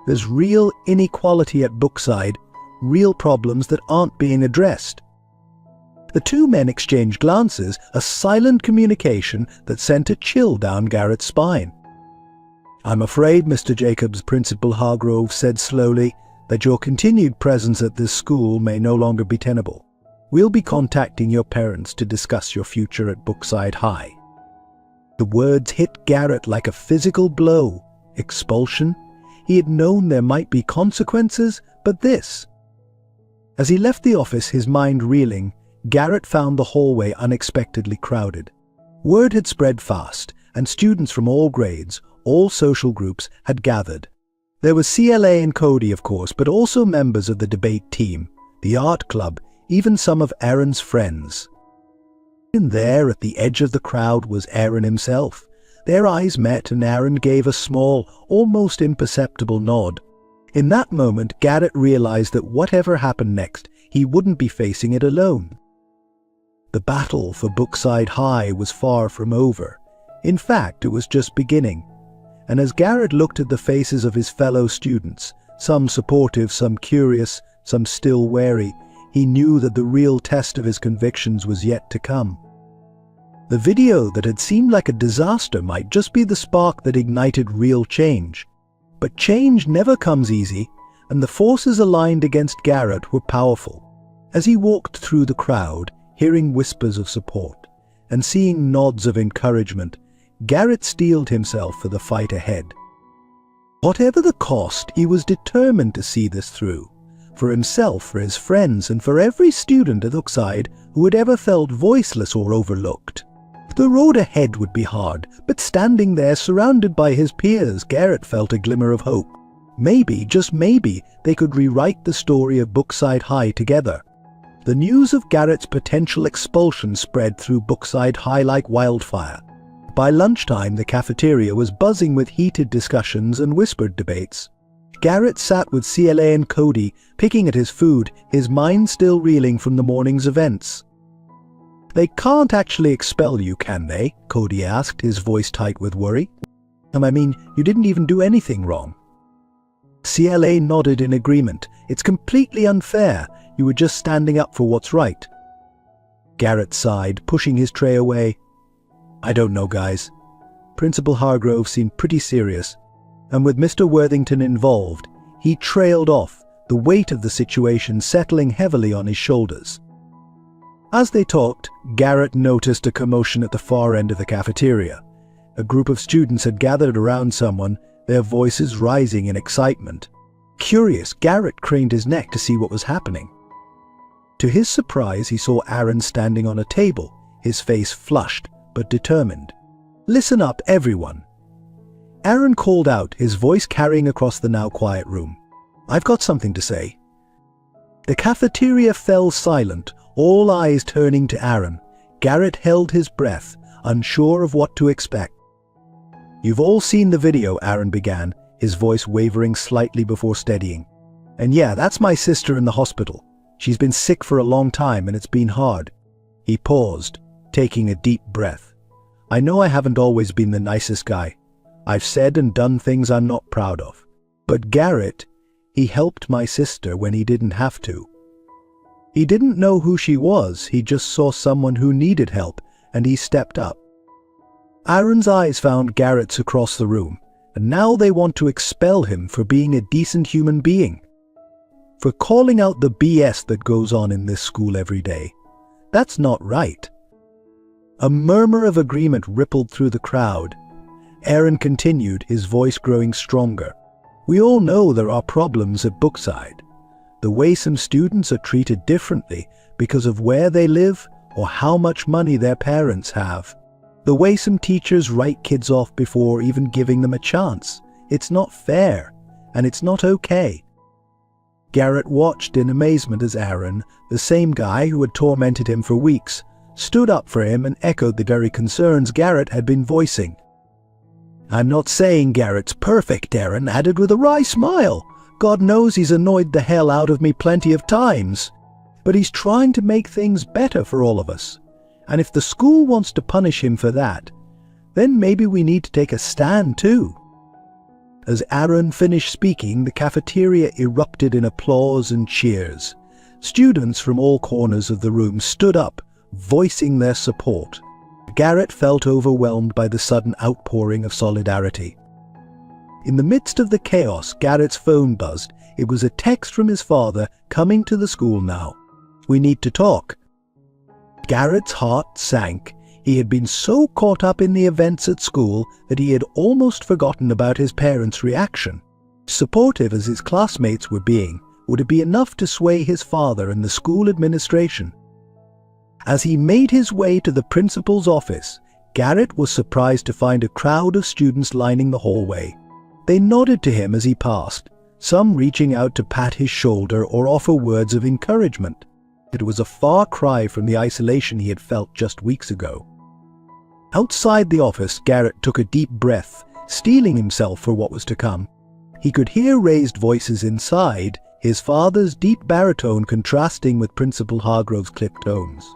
There's real inequality at Brookside, real problems that aren't being addressed." The two men exchanged glances, a silent communication that sent a chill down Garrett's spine. "I'm afraid, Mr. Jacobs," Principal Hargrove said slowly, "that your continued presence at this school may no longer be tenable. We'll be contacting your parents to discuss your future at Brookside High." The words hit Garrett like a physical blow. Expulsion? He had known there might be consequences, but this. As he left the office, his mind reeling, Garrett found the hallway unexpectedly crowded. Word had spread fast, and students from all grades, all social groups, had gathered. There was CLA and Cody, of course, but also members of the debate team, the art club, even some of Aaron's friends. And there, at the edge of the crowd, was Aaron himself. Their eyes met, and Aaron gave a small, almost imperceptible nod. In that moment, Garrett realized that whatever happened next, he wouldn't be facing it alone. The battle for Brookside High was far from over. In fact, it was just beginning. And as Garrett looked at the faces of his fellow students, some supportive, some curious, some still wary, he knew that the real test of his convictions was yet to come. The video that had seemed like a disaster might just be the spark that ignited real change. But change never comes easy, and the forces aligned against Garrett were powerful. As he walked through the crowd, hearing whispers of support, and seeing nods of encouragement, Garrett steeled himself for the fight ahead. Whatever the cost, he was determined to see this through, for himself, for his friends, and for every student at Brookside who had ever felt voiceless or overlooked. The road ahead would be hard, but standing there surrounded by his peers, Garrett felt a glimmer of hope. Maybe, just maybe, they could rewrite the story of Brookside High together. The news of Garrett's potential expulsion spread through Brookside High like wildfire. By lunchtime, the cafeteria was buzzing with heated discussions and whispered debates. Garrett sat with CLA and Cody, picking at his food, his mind still reeling from the morning's events. "They can't actually expel you, can they?" Cody asked, his voice tight with worry. "I mean, you didn't even do anything wrong." CLA nodded in agreement. "It's completely unfair. You were just standing up for what's right." Garrett sighed, pushing his tray away. "I don't know, guys." Principal Hargrove seemed pretty serious, and with Mr. Worthington involved, he trailed off, the weight of the situation settling heavily on his shoulders. As they talked, Garrett noticed a commotion at the far end of the cafeteria. A group of students had gathered around someone, their voices rising in excitement. Curious, Garrett craned his neck to see what was happening. To his surprise, he saw Aaron standing on a table, his face flushed but determined. "Listen up, everyone." Aaron called out, his voice carrying across the now quiet room. "I've got something to say." The cafeteria fell silent, all eyes turning to Aaron. Garrett held his breath, unsure of what to expect. "You've all seen the video," Aaron began, his voice wavering slightly before steadying. "And yeah, that's my sister in the hospital. She's been sick for a long time and it's been hard." He paused, taking a deep breath. "I know I haven't always been the nicest guy. I've said and done things I'm not proud of. But Garrett, he helped my sister when he didn't have to. He didn't know who she was, he just saw someone who needed help, and he stepped up." Aaron's eyes found Garrett's across the room, and now they want to expel him for being a decent human being. For calling out the BS that goes on in this school every day. That's not right. A murmur of agreement rippled through the crowd. Aaron continued, his voice growing stronger. "We all know there are problems at Brookside. The way some students are treated differently because of where they live or how much money their parents have. The way some teachers write kids off before even giving them a chance. It's not fair, and it's not okay." Garrett watched in amazement as Aaron, the same guy who had tormented him for weeks, stood up for him and echoed the very concerns Garrett had been voicing. "I'm not saying Garrett's perfect," Aaron added with a wry smile. "God knows he's annoyed the hell out of me plenty of times. But he's trying to make things better for all of us. And if the school wants to punish him for that, then maybe we need to take a stand too." As Aaron finished speaking, the cafeteria erupted in applause and cheers. Students from all corners of the room stood up, voicing their support. Garrett felt overwhelmed by the sudden outpouring of solidarity. In the midst of the chaos, Garrett's phone buzzed. It was a text from his father, coming to the school now. "We need to talk." Garrett's heart sank. He had been so caught up in the events at school that he had almost forgotten about his parents' reaction. Supportive as his classmates were being, would it be enough to sway his father and the school administration? As he made his way to the principal's office, Garrett was surprised to find a crowd of students lining the hallway. They nodded to him as he passed, some reaching out to pat his shoulder or offer words of encouragement. It was a far cry from the isolation he had felt just weeks ago. Outside the office, Garrett took a deep breath, steeling himself for what was to come. He could hear raised voices inside, his father's deep baritone contrasting with Principal Hargrove's clipped tones.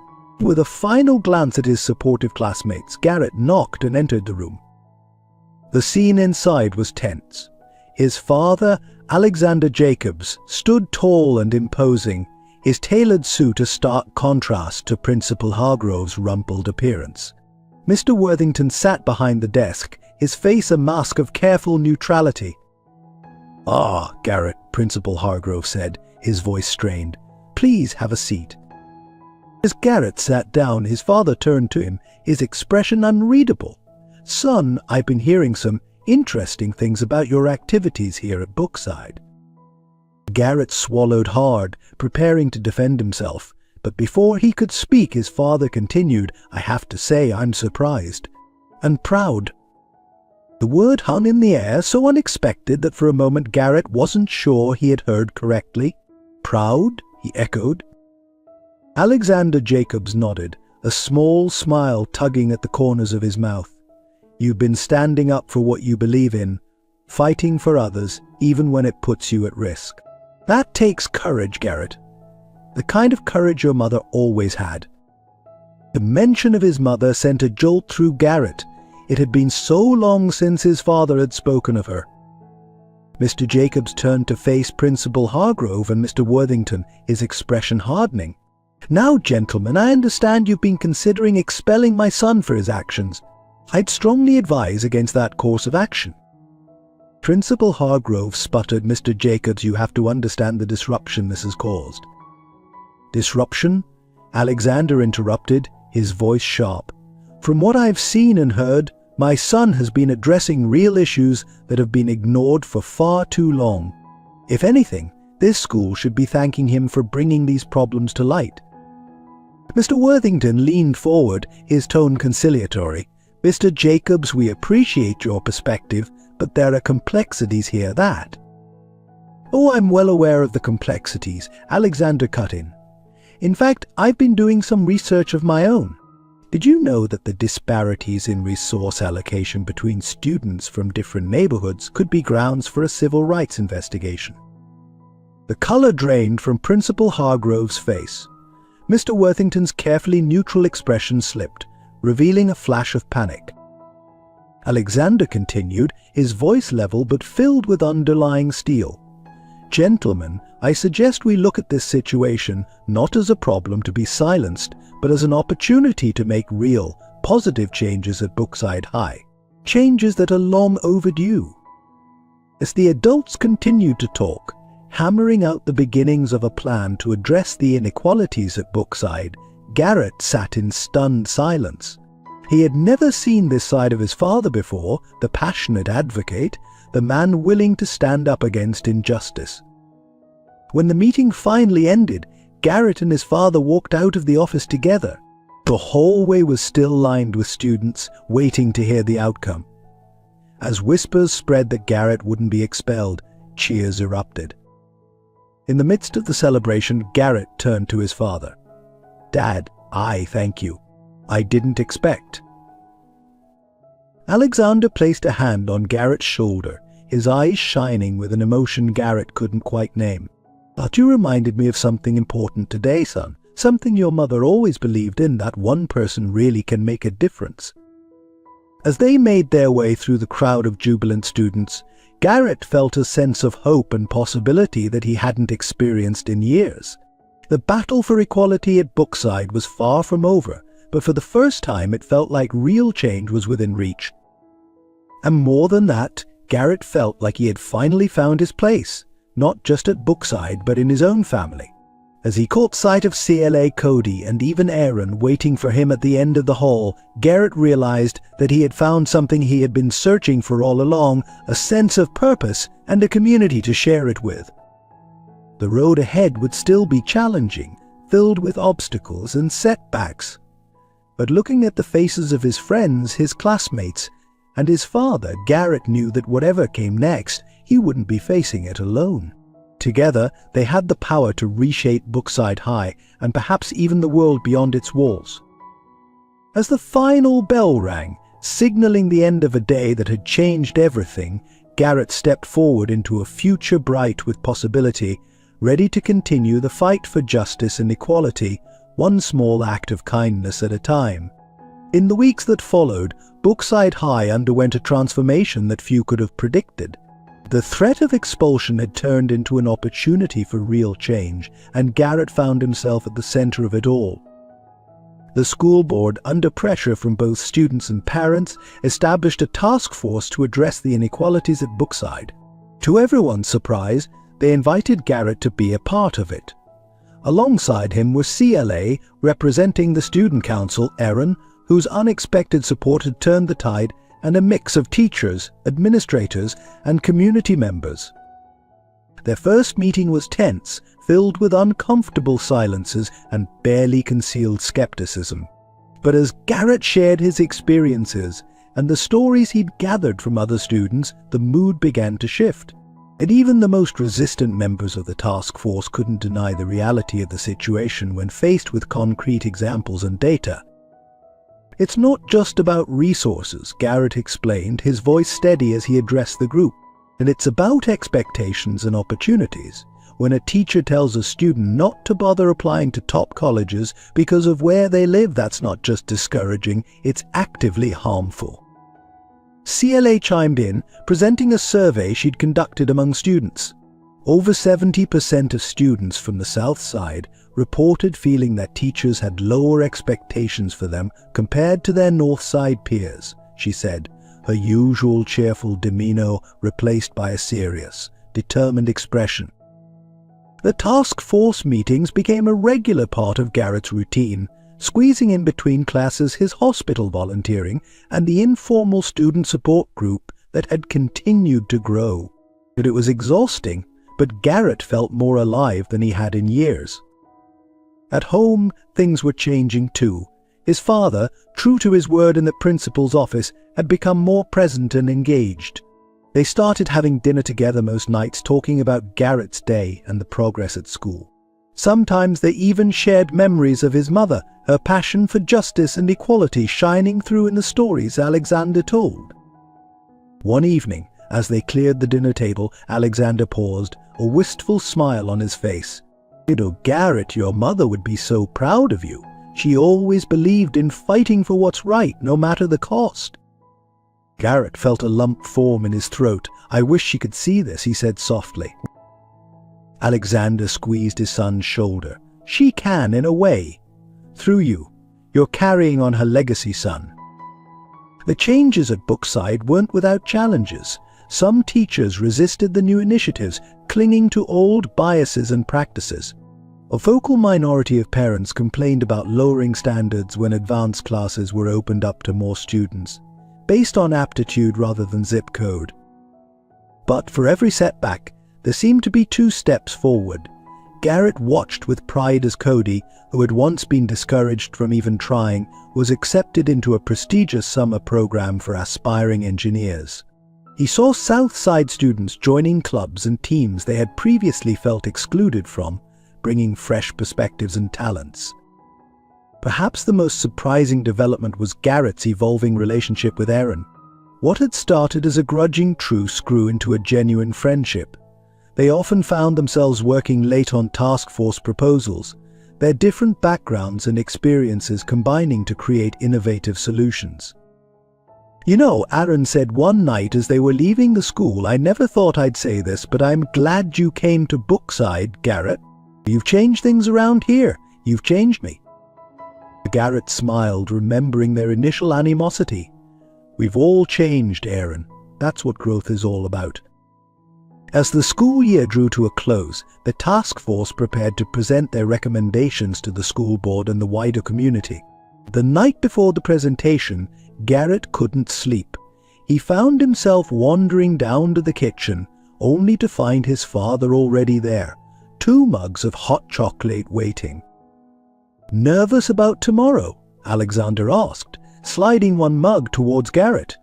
With a final glance at his supportive classmates, Garrett knocked and entered the room. The scene inside was tense. His father, Alexander Jacobs, stood tall and imposing, his tailored suit a stark contrast to Principal Hargrove's rumpled appearance. Mr. Worthington sat behind the desk, his face a mask of careful neutrality. "Ah, Garrett," Principal Hargrove said, his voice strained. "Please have a seat." As Garrett sat down, his father turned to him, his expression unreadable. "Son, I've been hearing some interesting things about your activities here at Brookside." Garrett swallowed hard, preparing to defend himself. But before he could speak, his father continued, "I have to say I'm surprised. And proud." The word hung in the air, so unexpected that for a moment Garrett wasn't sure he had heard correctly. "Proud?" he echoed. Alexander Jacobs nodded, a small smile tugging at the corners of his mouth. "You've been standing up for what you believe in, fighting for others, even when it puts you at risk. That takes courage, Garrett. The kind of courage your mother always had." The mention of his mother sent a jolt through Garrett. It had been so long since his father had spoken of her. Mr. Jacobs turned to face Principal Hargrove and Mr. Worthington, his expression hardening. "Now, gentlemen, I understand you've been considering expelling my son for his actions. I'd strongly advise against that course of action." Principal Hargrove sputtered, "Mr. Jacobs, you have to understand the disruption this has caused." "Disruption?" Alexander interrupted, his voice sharp. "From what I've seen and heard, my son has been addressing real issues that have been ignored for far too long. If anything, this school should be thanking him for bringing these problems to light." Mr. Worthington leaned forward, his tone conciliatory. "Mr. Jacobs, we appreciate your perspective, But there are complexities here that... "Oh, I'm well aware of the complexities," Alexander cut in. "In fact, I've been doing some research of my own. Did you know that the disparities in resource allocation between students from different neighborhoods could be grounds for a civil rights investigation?" The color drained from Principal Hargrove's face. Mr. Worthington's carefully neutral expression slipped, revealing a flash of panic. Alexander continued, his voice level but filled with underlying steel. "Gentlemen, I suggest we look at this situation not as a problem to be silenced, but as an opportunity to make real, positive changes at Brookside High. Changes that are long overdue." As the adults continued to talk, hammering out the beginnings of a plan to address the inequalities at Brookside, Garrett sat in stunned silence. He had never seen this side of his father before, the passionate advocate, the man willing to stand up against injustice. When the meeting finally ended, Garrett and his father walked out of the office together. The hallway was still lined with students, waiting to hear the outcome. As whispers spread that Garrett wouldn't be expelled, cheers erupted. In the midst of the celebration, Garrett turned to his father. "Dad, I thank you. I didn't expect." Alexander placed a hand on Garrett's shoulder, his eyes shining with an emotion Garrett couldn't quite name. "But you reminded me of something important today, son. Something your mother always believed in, that one person really can make a difference." As they made their way through the crowd of jubilant students, Garrett felt a sense of hope and possibility that he hadn't experienced in years. The battle for equality at Brookside was far from over, but for the first time it felt like real change was within reach. And more than that, Garrett felt like he had finally found his place, not just at Brookside but in his own family. As he caught sight of CLA Cody and even Aaron waiting for him at the end of the hall, Garrett realized that he had found something he had been searching for all along, a sense of purpose and a community to share it with. The road ahead would still be challenging, filled with obstacles and setbacks. But looking at the faces of his friends, his classmates, and his father, Garrett knew that whatever came next, he wouldn't be facing it alone. Together, they had the power to reshape Brookside High and perhaps even the world beyond its walls. As the final bell rang, signaling the end of a day that had changed everything, Garrett stepped forward into a future bright with possibility, ready to continue the fight for justice and equality, one small act of kindness at a time. In the weeks that followed, Brookside High underwent a transformation that few could have predicted. The threat of expulsion had turned into an opportunity for real change, and Garrett found himself at the center of it all. The school board, under pressure from both students and parents, established a task force to address the inequalities at Brookside. To everyone's surprise, they invited Garrett to be a part of it. Alongside him were CLA, representing the student council, Aaron, whose unexpected support had turned the tide, and a mix of teachers, administrators, and community members. Their first meeting was tense, filled with uncomfortable silences and barely concealed skepticism. But as Garrett shared his experiences and the stories he'd gathered from other students, the mood began to shift. And even the most resistant members of the task force couldn't deny the reality of the situation when faced with concrete examples and data. "It's not just about resources," Garrett explained, his voice steady as he addressed the group. "And it's about expectations and opportunities. When a teacher tells a student not to bother applying to top colleges because of where they live, that's not just discouraging, it's actively harmful." CLA chimed in, presenting a survey she'd conducted among students. Over 70% of students from the South Side reported feeling that teachers had lower expectations for them compared to their North Side peers, she said, her usual cheerful demeanor replaced by a serious, determined expression. The task force meetings became a regular part of Garrett's routine, squeezing in between classes his hospital volunteering and the informal student support group that had continued to grow. It was exhausting, but Garrett felt more alive than he had in years. At home, things were changing too. His father, true to his word in the principal's office, had become more present and engaged. They started having dinner together most nights, talking about Garrett's day and the progress at school. Sometimes they even shared memories of his mother, her passion for justice and equality shining through in the stories Alexander told. One evening, as they cleared the dinner table, Alexander paused, a wistful smile on his face. "You know, Garrett, your mother would be so proud of you. She always believed in fighting for what's right, no matter the cost." Garrett felt a lump form in his throat. "I wish she could see this," he said softly. Alexander squeezed his son's shoulder. "She can, in a way. Through you. You're carrying on her legacy, son." The changes at Brookside weren't without challenges. Some teachers resisted the new initiatives, clinging to old biases and practices. A vocal minority of parents complained about lowering standards when advanced classes were opened up to more students, based on aptitude rather than zip code. But for every setback, there seemed to be 2 steps forward. Garrett watched with pride as Cody, who had once been discouraged from even trying, was accepted into a prestigious summer program for aspiring engineers. He saw Southside students joining clubs and teams they had previously felt excluded from, bringing fresh perspectives and talents. Perhaps the most surprising development was Garrett's evolving relationship with Erin. What had started as a grudging truce grew into a genuine friendship. They often found themselves working late on task force proposals, their different backgrounds and experiences combining to create innovative solutions. "You know," Erin said one night as they were leaving the school, "I never thought I'd say this, but I'm glad you came to Brookside, Garrett. You've changed things around here. You've changed me." Garrett smiled, remembering their initial animosity. "We've all changed, Erin. That's what growth is all about." As the school year drew to a close, the task force prepared to present their recommendations to the school board and the wider community. The night before the presentation, Garrett couldn't sleep. He found himself wandering down to the kitchen, only to find his father already there, 2 mugs of hot chocolate waiting. "Nervous about tomorrow?" Alexander asked, sliding one mug towards Garrett.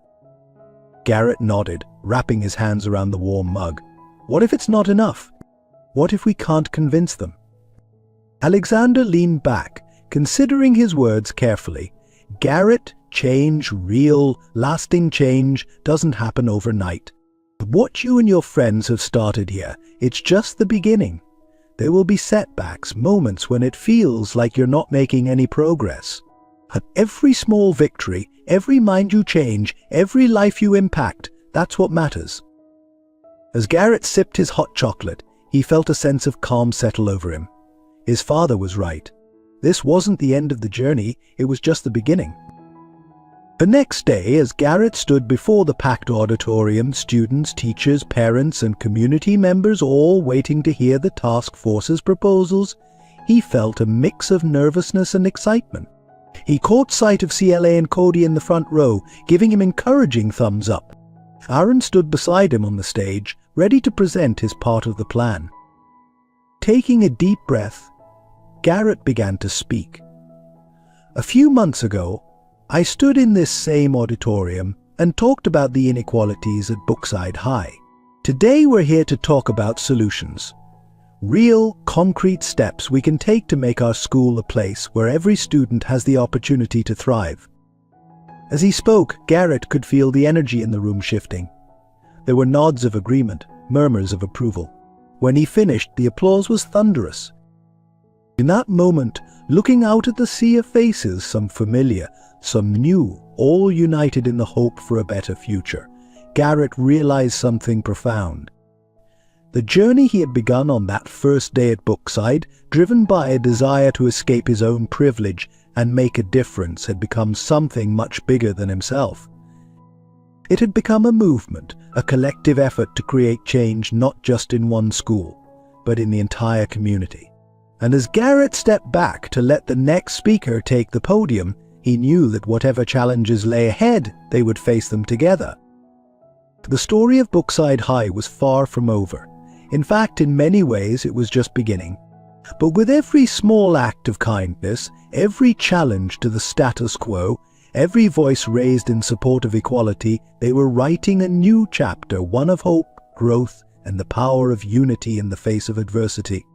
Garrett nodded, wrapping his hands around the warm mug. "What if it's not enough? What if we can't convince them?" Alexander leaned back, considering his words carefully. "Garrett, change, real, lasting change, doesn't happen overnight. What you and your friends have started here, it's just the beginning. There will be setbacks, moments when it feels like you're not making any progress. But every small victory, every mind you change, every life you impact, that's what matters." As Garrett sipped his hot chocolate, he felt a sense of calm settle over him. His father was right. This wasn't the end of the journey, it was just the beginning. The next day, as Garrett stood before the packed auditorium, students, teachers, parents, and community members all waiting to hear the task force's proposals, he felt a mix of nervousness and excitement. He caught sight of CLA and Cody in the front row, giving him encouraging thumbs up. Aaron stood beside him on the stage, ready to present his part of the plan. Taking a deep breath, Garrett began to speak. "A few months ago, I stood in this same auditorium and talked about the inequalities at Brookside High. Today we're here to talk about solutions. Real, concrete steps we can take to make our school a place where every student has the opportunity to thrive." As he spoke, Garrett could feel the energy in the room shifting. There were nods of agreement, murmurs of approval. When he finished, the applause was thunderous. In that moment, looking out at the sea of faces, some familiar, some new, all united in the hope for a better future, Garrett realized something profound. The journey he had begun on that first day at Brookside, driven by a desire to escape his own privilege and make a difference, had become something much bigger than himself. It had become a movement, a collective effort to create change not just in one school, but in the entire community. And as Garrett stepped back to let the next speaker take the podium, he knew that whatever challenges lay ahead, they would face them together. The story of Brookside High was far from over. In fact, in many ways, it was just beginning. But with every small act of kindness, every challenge to the status quo, every voice raised in support of equality. They were writing a new chapter, one of hope, growth, and the power of unity in the face of adversity.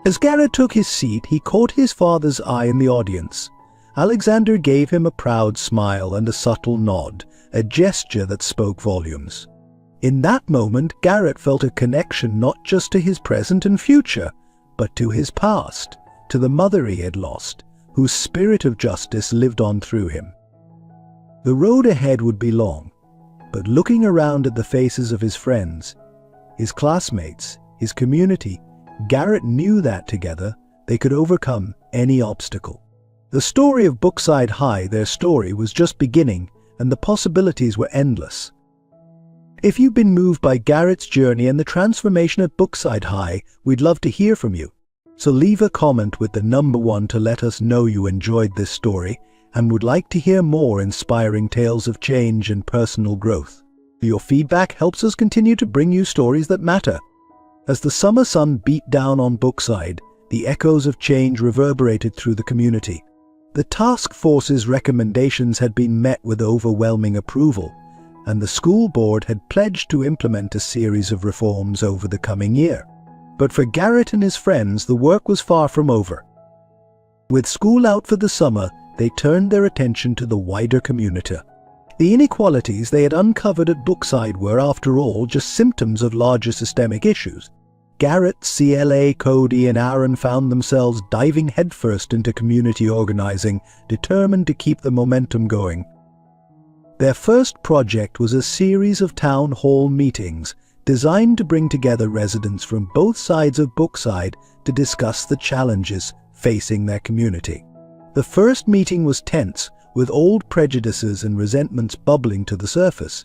As Garrett took his seat, he caught his father's eye in the audience. Alexander gave him a proud smile and a subtle nod, a gesture that spoke volumes. In that moment, Garrett felt a connection not just to his present and future, but to his past, to the mother he had lost, whose spirit of justice lived on through him. The road ahead would be long, but looking around at the faces of his friends, his classmates, his community, Garrett knew that together they could overcome any obstacle. The story of Brookside High, their story, was just beginning, and the possibilities were endless. If you've been moved by Garrett's journey and the transformation at Brookside High, we'd love to hear from you. So leave a comment with the number 1 to let us know you enjoyed this story and would like to hear more inspiring tales of change and personal growth. Your feedback helps us continue to bring you stories that matter. As the summer sun beat down on Brookside, the echoes of change reverberated through the community. The task force's recommendations had been met with overwhelming approval, and the school board had pledged to implement a series of reforms over the coming year. But for Garrett and his friends, the work was far from over. With school out for the summer, they turned their attention to the wider community. The inequalities they had uncovered at Brookside were, after all, just symptoms of larger systemic issues. Garrett, CLA, Cody, and Aaron found themselves diving headfirst into community organizing, determined to keep the momentum going. Their first project was a series of town hall meetings designed to bring together residents from both sides of Brookside to discuss the challenges facing their community. The first meeting was tense, with old prejudices and resentments bubbling to the surface.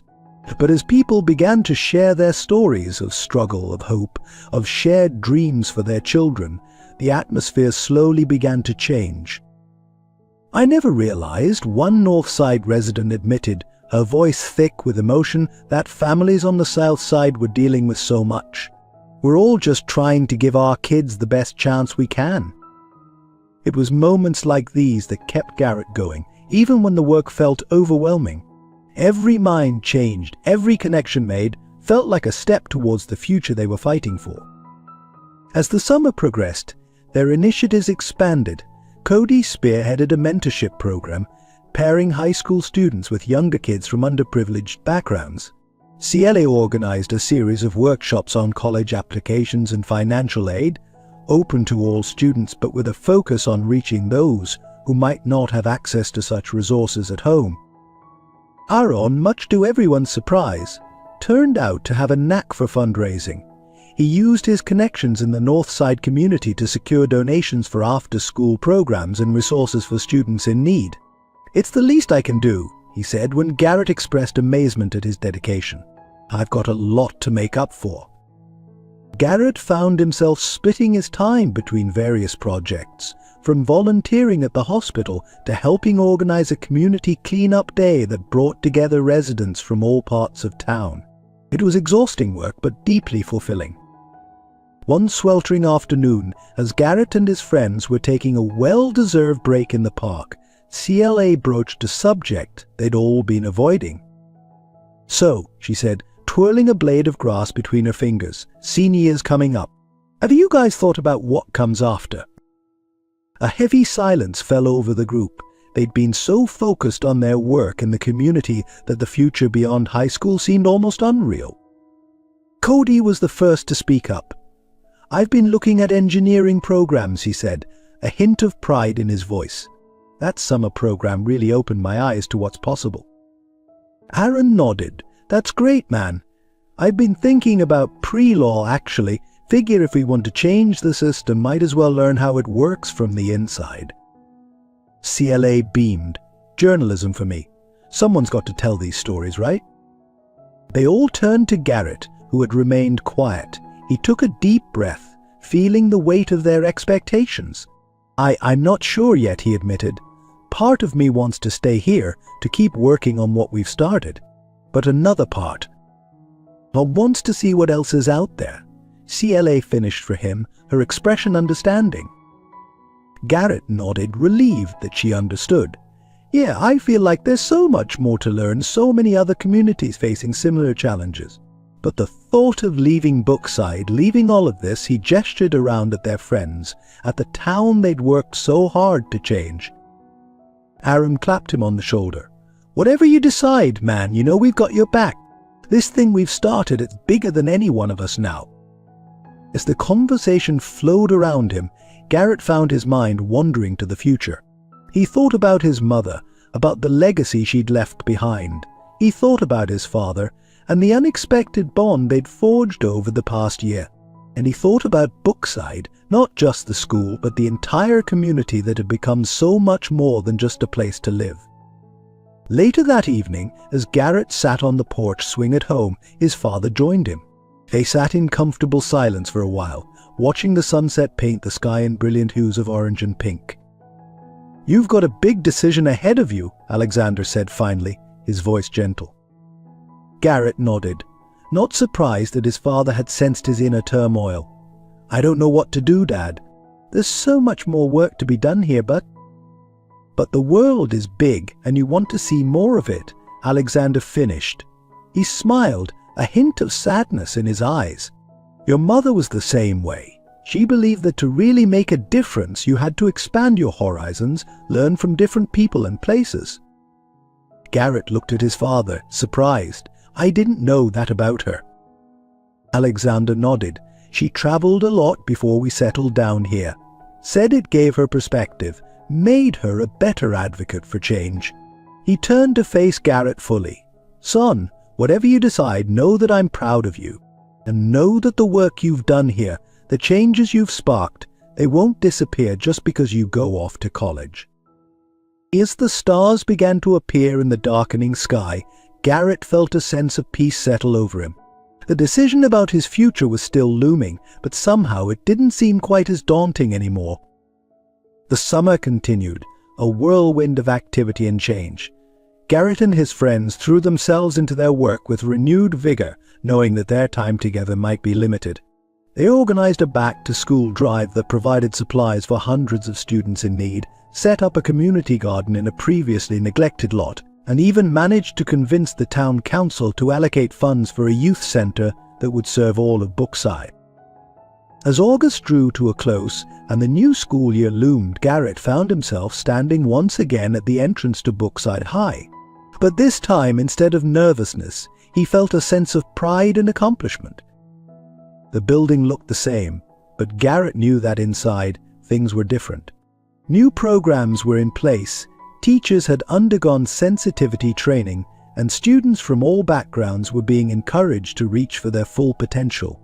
But as people began to share their stories of struggle, of hope, of shared dreams for their children, the atmosphere slowly began to change. "I never realized," one Northside resident admitted, her voice thick with emotion, "that families on the South Side were dealing with so much. We're all just trying to give our kids the best chance we can." It was moments like these that kept Garrett going, even when the work felt overwhelming. Every mind changed, every connection made, felt like a step towards the future they were fighting for. As the summer progressed, their initiatives expanded. Cody spearheaded a mentorship program, pairing high school students with younger kids from underprivileged backgrounds. CLA organized a series of workshops on college applications and financial aid, open to all students but with a focus on reaching those who might not have access to such resources at home. Aaron, much to everyone's surprise, turned out to have a knack for fundraising. He used his connections in the Northside community to secure donations for after-school programs and resources for students in need. "It's the least I can do," he said when Garrett expressed amazement at his dedication. "I've got a lot to make up for." Garrett found himself splitting his time between various projects, from volunteering at the hospital to helping organize a community cleanup day that brought together residents from all parts of town. It was exhausting work, but deeply fulfilling. One sweltering afternoon, as Garrett and his friends were taking a well-deserved break in the park, CLA broached a subject they'd all been avoiding. "So," she said, twirling a blade of grass between her fingers, "senior year's coming up. Have you guys thought about what comes after?" A heavy silence fell over the group. They'd been so focused on their work in the community that the future beyond high school seemed almost unreal. Cody was the first to speak up. "I've been looking at engineering programs," he said, a hint of pride in his voice. "That summer program really opened my eyes to what's possible." Aaron nodded. "That's great, man. I've been thinking about pre-law, actually. Figure if we want to change the system, might as well learn how it works from the inside." CLA beamed. "Journalism for me. Someone's got to tell these stories, right?" They all turned to Garrett, who had remained quiet. He took a deep breath, feeling the weight of their expectations. I'm not sure yet," he admitted. "Part of me wants to stay here to keep working on what we've started. But another part wants to see what else is out there." CLA finished for him, her expression understanding. Garrett nodded, relieved that she understood. Yeah, I feel like there's so much more to learn, so many other communities facing similar challenges. But the thought of leaving Brookside, leaving all of this, he gestured around at their friends, at the town they'd worked so hard to change. Aram clapped him on the shoulder. Whatever you decide, man, you know we've got your back. This thing we've started, it's bigger than any one of us now. As the conversation flowed around him, Garrett found his mind wandering to the future. He thought about his mother, about the legacy she'd left behind. He thought about his father, and the unexpected bond they'd forged over the past year. And he thought about Brookside, not just the school, but the entire community that had become so much more than just a place to live. Later that evening, as Garrett sat on the porch swing at home, his father joined him. They sat in comfortable silence for a while, watching the sunset paint the sky in brilliant hues of orange and pink. "You've got a big decision ahead of you," Alexander said finally, his voice gentle. Garrett nodded, not surprised that his father had sensed his inner turmoil. "I don't know what to do, Dad. There's so much more work to be done here, but the world is big and you want to see more of it," Alexander finished. He smiled, a hint of sadness in his eyes. "Your mother was the same way. She believed that to really make a difference you had to expand your horizons, learn from different people and places." Garrett looked at his father, surprised. "I didn't know that about her." Alexander nodded. "She traveled a lot before we settled down here. Said it gave her perspective, made her a better advocate for change." He turned to face Garrett fully. "Son, whatever you decide, know that I'm proud of you. And know that the work you've done here, the changes you've sparked, they won't disappear just because you go off to college." As the stars began to appear in the darkening sky, Garrett felt a sense of peace settle over him. The decision about his future was still looming, but somehow it didn't seem quite as daunting anymore. The summer continued, a whirlwind of activity and change. Garrett and his friends threw themselves into their work with renewed vigor, knowing that their time together might be limited. They organized a back-to-school drive that provided supplies for hundreds of students in need, set up a community garden in a previously neglected lot, and even managed to convince the town council to allocate funds for a youth center that would serve all of Brookside. As August drew to a close and the new school year loomed, Garrett found himself standing once again at the entrance to Brookside High. But this time, instead of nervousness, he felt a sense of pride and accomplishment. The building looked the same, but Garrett knew that inside, things were different. New programs were in place, teachers had undergone sensitivity training, and students from all backgrounds were being encouraged to reach for their full potential.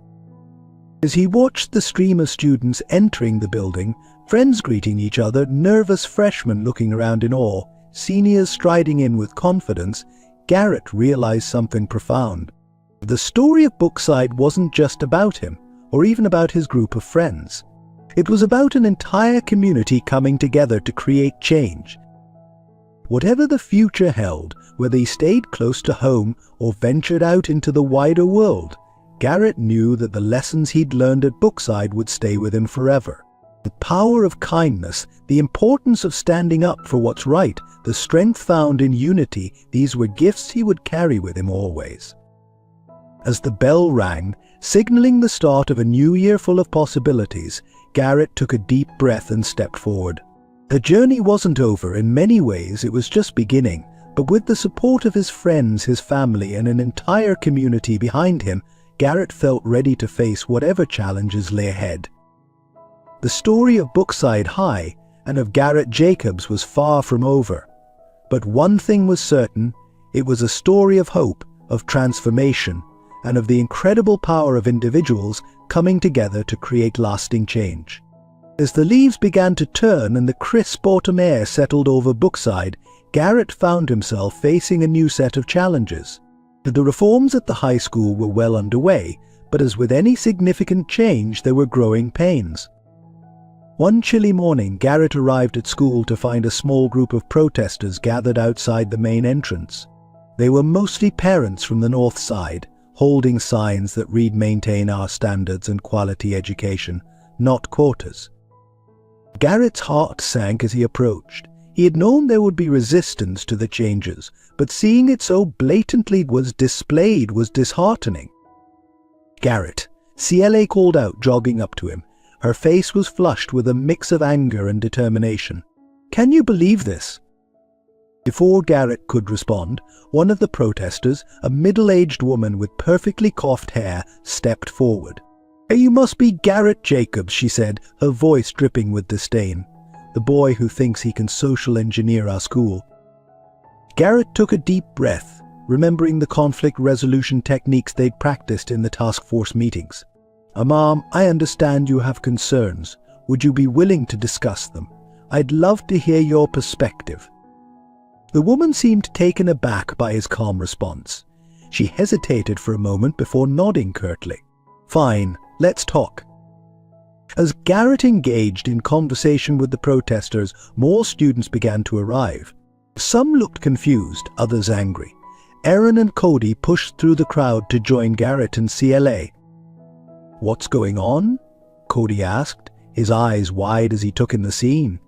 As he watched the stream of students entering the building, friends greeting each other, nervous freshmen looking around in awe, seniors striding in with confidence, Garrett realized something profound. The story of Brookside wasn't just about him, or even about his group of friends. It was about an entire community coming together to create change. Whatever the future held, whether he stayed close to home or ventured out into the wider world, Garrett knew that the lessons he'd learned at Brookside would stay with him forever. The power of kindness, the importance of standing up for what's right, the strength found in unity, these were gifts he would carry with him always. As the bell rang, signaling the start of a new year full of possibilities, Garrett took a deep breath and stepped forward. The journey wasn't over. In many ways, it was just beginning, but with the support of his friends, his family, and an entire community behind him, Garrett felt ready to face whatever challenges lay ahead. The story of Brookside High and of Garrett Jacobs was far from over. But one thing was certain: it was a story of hope, of transformation, and of the incredible power of individuals coming together to create lasting change. As the leaves began to turn and the crisp autumn air settled over Brookside, Garrett found himself facing a new set of challenges. The reforms at the high school were well underway, but as with any significant change, there were growing pains. One chilly morning, Garrett arrived at school to find a small group of protesters gathered outside the main entrance. They were mostly parents from the north side, holding signs that read "Maintain our standards and quality education, not quarters." Garrett's heart sank as he approached. He had known there would be resistance to the changes, but seeing it so blatantly was displayed was disheartening. "Garrett," CLA called out, jogging up to him. Her face was flushed with a mix of anger and determination. "Can you believe this?" Before Garrett could respond, one of the protesters, a middle-aged woman with perfectly coiffed hair, stepped forward. "You must be Garrett Jacobs," she said, her voice dripping with disdain. "The boy who thinks he can social engineer our school." Garrett took a deep breath, remembering the conflict resolution techniques they'd practiced in the task force meetings. "Ma'am, I understand you have concerns. Would you be willing to discuss them? I'd love to hear your perspective." The woman seemed taken aback by his calm response. She hesitated for a moment before nodding curtly. "Fine, let's talk." As Garrett engaged in conversation with the protesters, more students began to arrive. Some looked confused, others angry. Aaron and Cody pushed through the crowd to join Garrett and CLA. "What's going on?" Cody asked, his eyes wide as he took in the scene.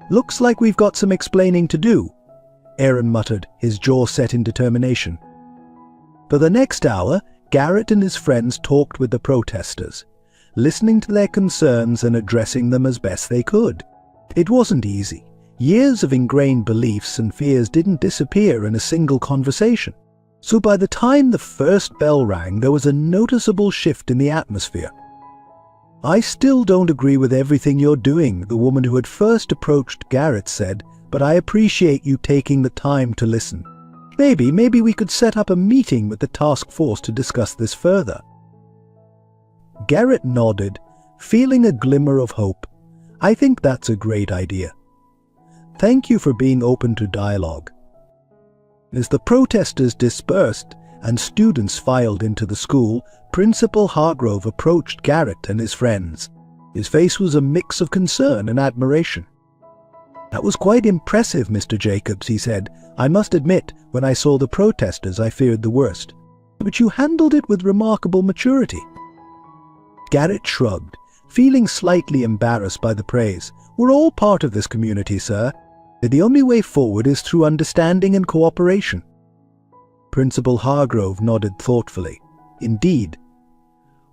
"Looks like we've got some explaining to do," Aaron muttered, his jaw set in determination. For the next hour, Garrett and his friends talked with the protesters, listening to their concerns and addressing them as best they could. It wasn't easy. Years of ingrained beliefs and fears didn't disappear in a single conversation. So by the time the first bell rang, there was a noticeable shift in the atmosphere. "I still don't agree with everything you're doing," the woman who had first approached Garrett said, "but I appreciate you taking the time to listen. Maybe we could set up a meeting with the task force to discuss this further." Garrett nodded, feeling a glimmer of hope. "I think that's a great idea. Thank you for being open to dialogue." As the protesters dispersed and students filed into the school, Principal Hargrove approached Garrett and his friends. His face was a mix of concern and admiration. "That was quite impressive, Mr. Jacobs," he said. "I must admit, when I saw the protesters, I feared the worst. But you handled it with remarkable maturity." Garrett shrugged, feeling slightly embarrassed by the praise. "We're all part of this community, sir. The only way forward is through understanding and cooperation." Principal Hargrove nodded thoughtfully. "Indeed.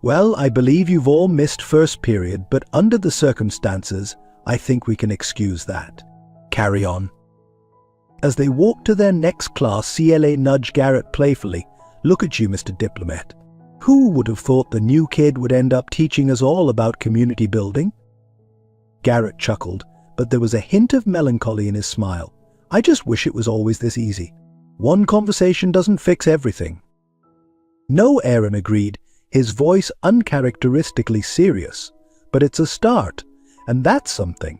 Well, I believe you've all missed first period, but under the circumstances, I think we can excuse that. Carry on." As they walked to their next class, CLA nudged Garrett playfully. "Look at you, Mr. Diplomat. Who would have thought the new kid would end up teaching us all about community building?" Garrett chuckled, but there was a hint of melancholy in his smile. "I just wish it was always this easy. One conversation doesn't fix everything." "No," Aaron agreed, his voice uncharacteristically serious. "But it's a start, and that's something."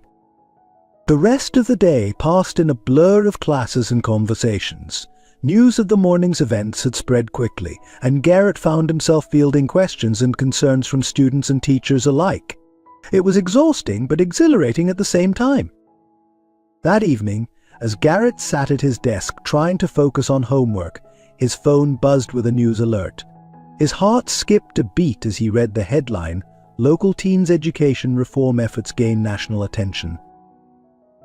The rest of the day passed in a blur of classes and conversations. News of the morning's events had spread quickly, and Garrett found himself fielding questions and concerns from students and teachers alike. It was exhausting but exhilarating at the same time. That evening, as Garrett sat at his desk trying to focus on homework, his phone buzzed with a news alert. His heart skipped a beat as he read the headline, "Local Teens Education Reform Efforts Gain National Attention."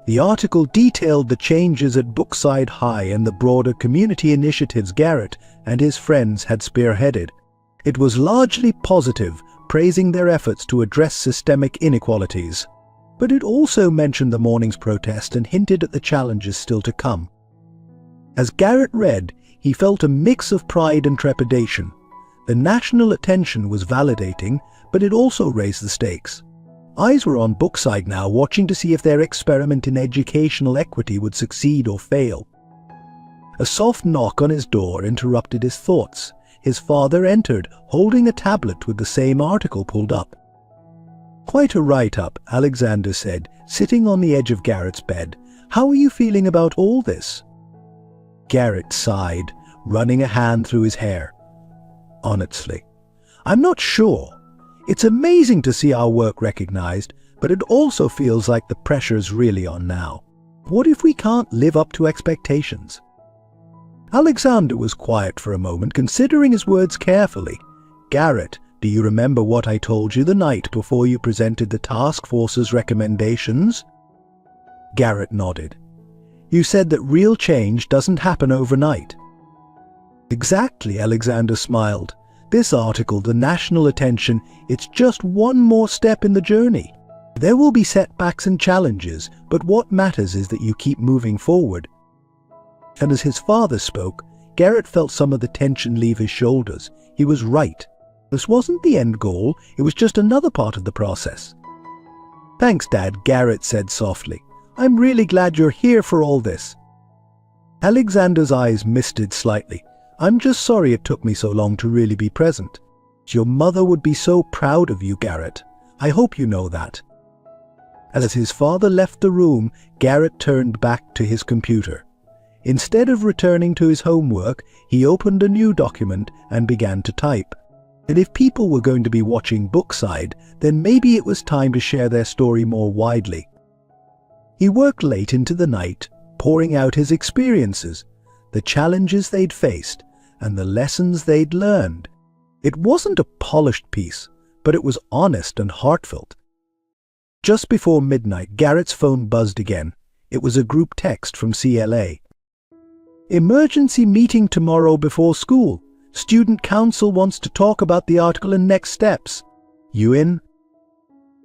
The article detailed the changes at Brookside High and the broader community initiatives Garrett and his friends had spearheaded. It was largely positive, praising their efforts to address systemic inequalities. But it also mentioned the morning's protest and hinted at the challenges still to come. As Garrett read, he felt a mix of pride and trepidation. The national attention was validating, but it also raised the stakes. Eyes were on Brookside now, watching to see if their experiment in educational equity would succeed or fail. A soft knock on his door interrupted his thoughts. His father entered, holding a tablet with the same article pulled up. "Quite a write-up," Alexander said, sitting on the edge of Garrett's bed. "How are you feeling about all this?" Garrett sighed, running a hand through his hair. "Honestly, I'm not sure. It's amazing to see our work recognized, but it also feels like the pressure's really on now. What if we can't live up to expectations?" Alexander was quiet for a moment, considering his words carefully. "Garrett, do you remember what I told you the night before you presented the task force's recommendations?" Garrett nodded. You said that real change doesn't happen overnight. Exactly, Alexander smiled. This article, the national attention, it's just one more step in the journey. There will be setbacks and challenges, but what matters is that you keep moving forward. And as his father spoke, Garrett felt some of the tension leave his shoulders. He was right. This wasn't the end goal, it was just another part of the process. Thanks, Dad, Garrett said softly. I'm really glad you're here for all this. Alexander's eyes misted slightly. I'm just sorry it took me so long to really be present. Your mother would be so proud of you, Garrett. I hope you know that. As his father left the room, Garrett turned back to his computer. Instead of returning to his homework, he opened a new document and began to type. And if people were going to be watching Bookside, then maybe it was time to share their story more widely. He worked late into the night, pouring out his experiences, the challenges they'd faced, and the lessons they'd learned. It wasn't a polished piece, but it was honest and heartfelt. Just before midnight, Garrett's phone buzzed again. It was a group text from CLA. Emergency meeting tomorrow before school. Student council wants to talk about the article and next steps. You in?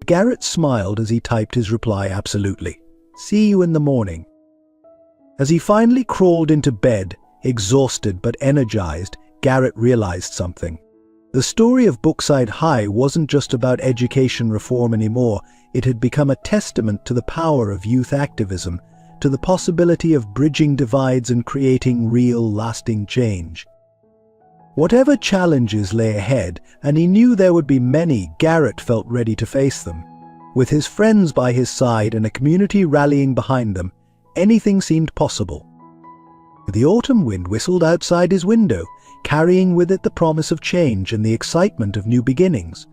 Garrett smiled as he typed his reply, absolutely. See you in the morning. As he finally crawled into bed, exhausted but energized, Garrett realized something. The story of Bookside High wasn't just about education reform anymore. It had become a testament to the power of youth activism, to the possibility of bridging divides and creating real, lasting change. Whatever challenges lay ahead, and he knew there would be many, Garrett felt ready to face them. With his friends by his side and a community rallying behind them, anything seemed possible. The autumn wind whistled outside his window, carrying with it the promise of change and the excitement of new beginnings.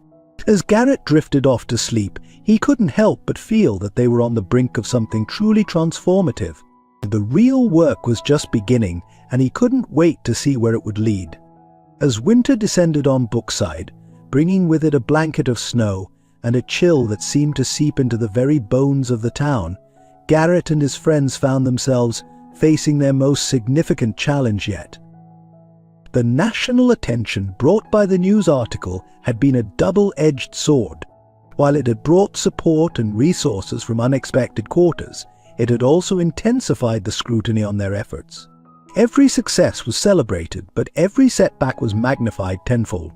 As Garrett drifted off to sleep, he couldn't help but feel that they were on the brink of something truly transformative. The real work was just beginning, and he couldn't wait to see where it would lead. As winter descended on Bookside, bringing with it a blanket of snow and a chill that seemed to seep into the very bones of the town, Garrett and his friends found themselves facing their most significant challenge yet. The national attention brought by the news article had been a double-edged sword. While it had brought support and resources from unexpected quarters, it had also intensified the scrutiny on their efforts. Every success was celebrated, but every setback was magnified tenfold.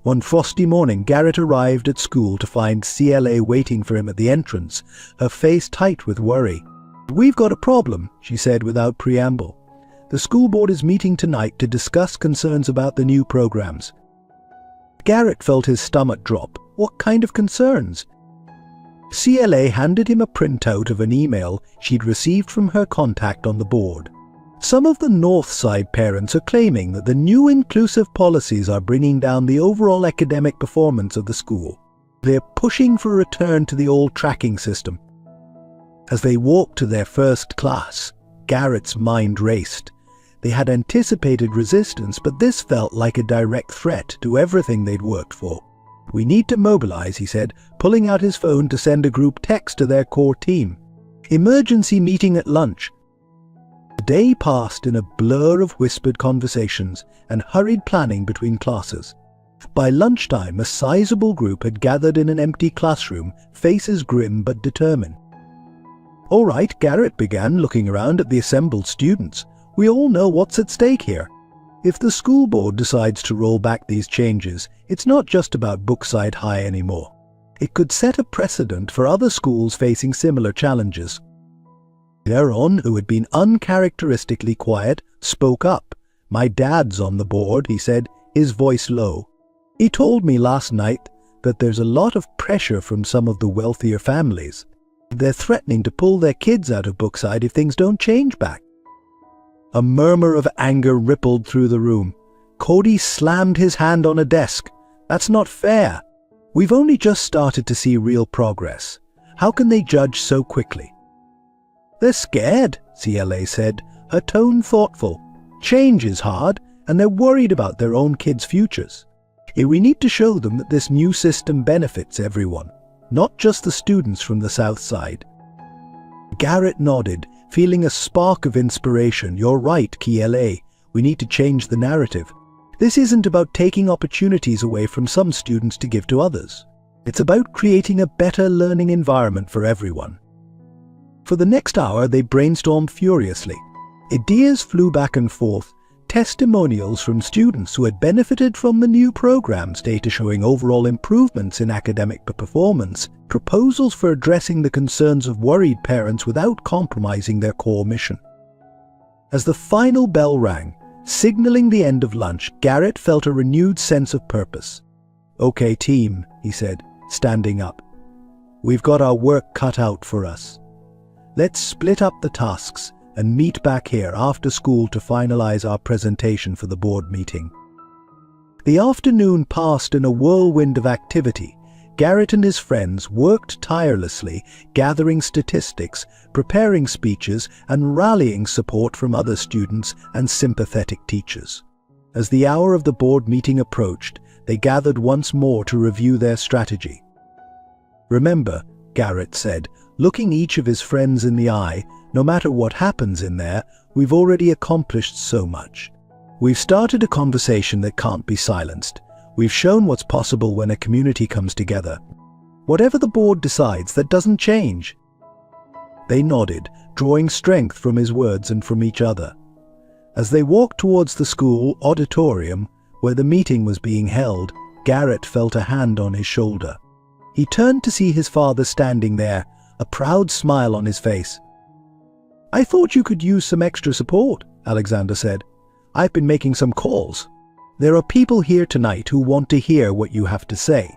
One frosty morning, Garrett arrived at school to find CLA waiting for him at the entrance, her face tight with worry. "We've got a problem," she said without preamble. "The school board is meeting tonight to discuss concerns about the new programs." Garrett felt his stomach drop. What kind of concerns? CLA handed him a printout of an email she'd received from her contact on the board. Some of the North Side parents are claiming that the new inclusive policies are bringing down the overall academic performance of the school. They're pushing for a return to the old tracking system. As they walked to their first class, Garrett's mind raced. They had anticipated resistance, but this felt like a direct threat to everything they'd worked for. "We need to mobilize," he said, pulling out his phone to send a group text to their core team. "Emergency meeting at lunch." The day passed in a blur of whispered conversations and hurried planning between classes. By lunchtime, a sizable group had gathered in an empty classroom, faces grim but determined. "All right," Garrett began, looking around at the assembled students. "We all know what's at stake here. If the school board decides to roll back these changes, it's not just about Bookside High anymore. It could set a precedent for other schools facing similar challenges." Aaron, who had been uncharacteristically quiet, spoke up. "My dad's on the board," he said, his voice low. "He told me last night that there's a lot of pressure from some of the wealthier families. They're threatening to pull their kids out of Bookside if things don't change back." A murmur of anger rippled through the room. Cody slammed his hand on a desk. "That's not fair. We've only just started to see real progress. How can they judge so quickly?" "They're scared," CLA said, her tone thoughtful. "Change is hard, and they're worried about their own kids' futures. We need to show them that this new system benefits everyone, not just the students from the South Side." Garrett nodded, feeling a spark of inspiration. "You're right, KLA. We need to change the narrative. This isn't about taking opportunities away from some students to give to others. It's about creating a better learning environment for everyone." For the next hour, they brainstormed furiously. Ideas flew back and forth, testimonials from students who had benefited from the new programs, data showing overall improvements in academic performance, proposals for addressing the concerns of worried parents without compromising their core mission. As the final bell rang, signaling the end of lunch, Garrett felt a renewed sense of purpose. "Okay, team," he said, standing up. "We've got our work cut out for us. Let's split up the tasks and meet back here after school to finalize our presentation for the board meeting." The afternoon passed in a whirlwind of activity. Garrett and his friends worked tirelessly, gathering statistics, preparing speeches, and rallying support from other students and sympathetic teachers. As the hour of the board meeting approached, they gathered once more to review their strategy. "Remember," Garrett said, looking each of his friends in the eye, "no matter what happens in there, we've already accomplished so much. We've started a conversation that can't be silenced. We've shown what's possible when a community comes together. Whatever the board decides, that doesn't change." They nodded, drawing strength from his words and from each other. As they walked towards the school auditorium, where the meeting was being held, Garrett felt a hand on his shoulder. He turned to see his father standing there, a proud smile on his face. "I thought you could use some extra support," Alexander said. "I've been making some calls. There are people here tonight who want to hear what you have to say."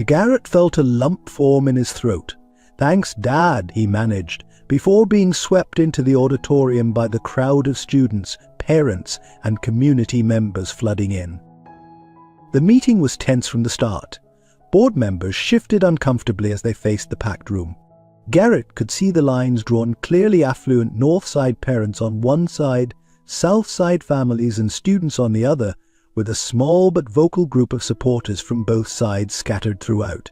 Garrett felt a lump form in his throat. "Thanks, Dad," he managed, before being swept into the auditorium by the crowd of students, parents, and community members flooding in. The meeting was tense from the start. Board members shifted uncomfortably as they faced the packed room. Garrett could see the lines drawn: clearly affluent North Side parents on one side, South Side families and students on the other, with a small but vocal group of supporters from both sides scattered throughout.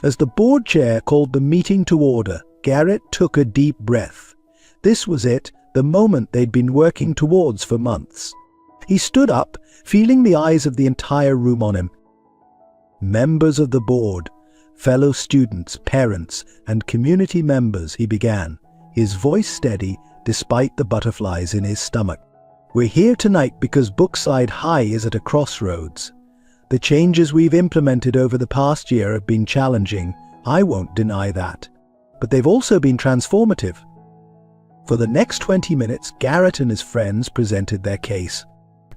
As the board chair called the meeting to order, Garrett took a deep breath. This was it, the moment they'd been working towards for months. He stood up, feeling the eyes of the entire room on him. "Members of the board, fellow students, parents, and community members," he began, his voice steady despite the butterflies in his stomach. "We're here tonight because Brookside High is at a crossroads. The changes we've implemented over the past year have been challenging, I won't deny that. But they've also been transformative." For the next 20 minutes, Garrett and his friends presented their case.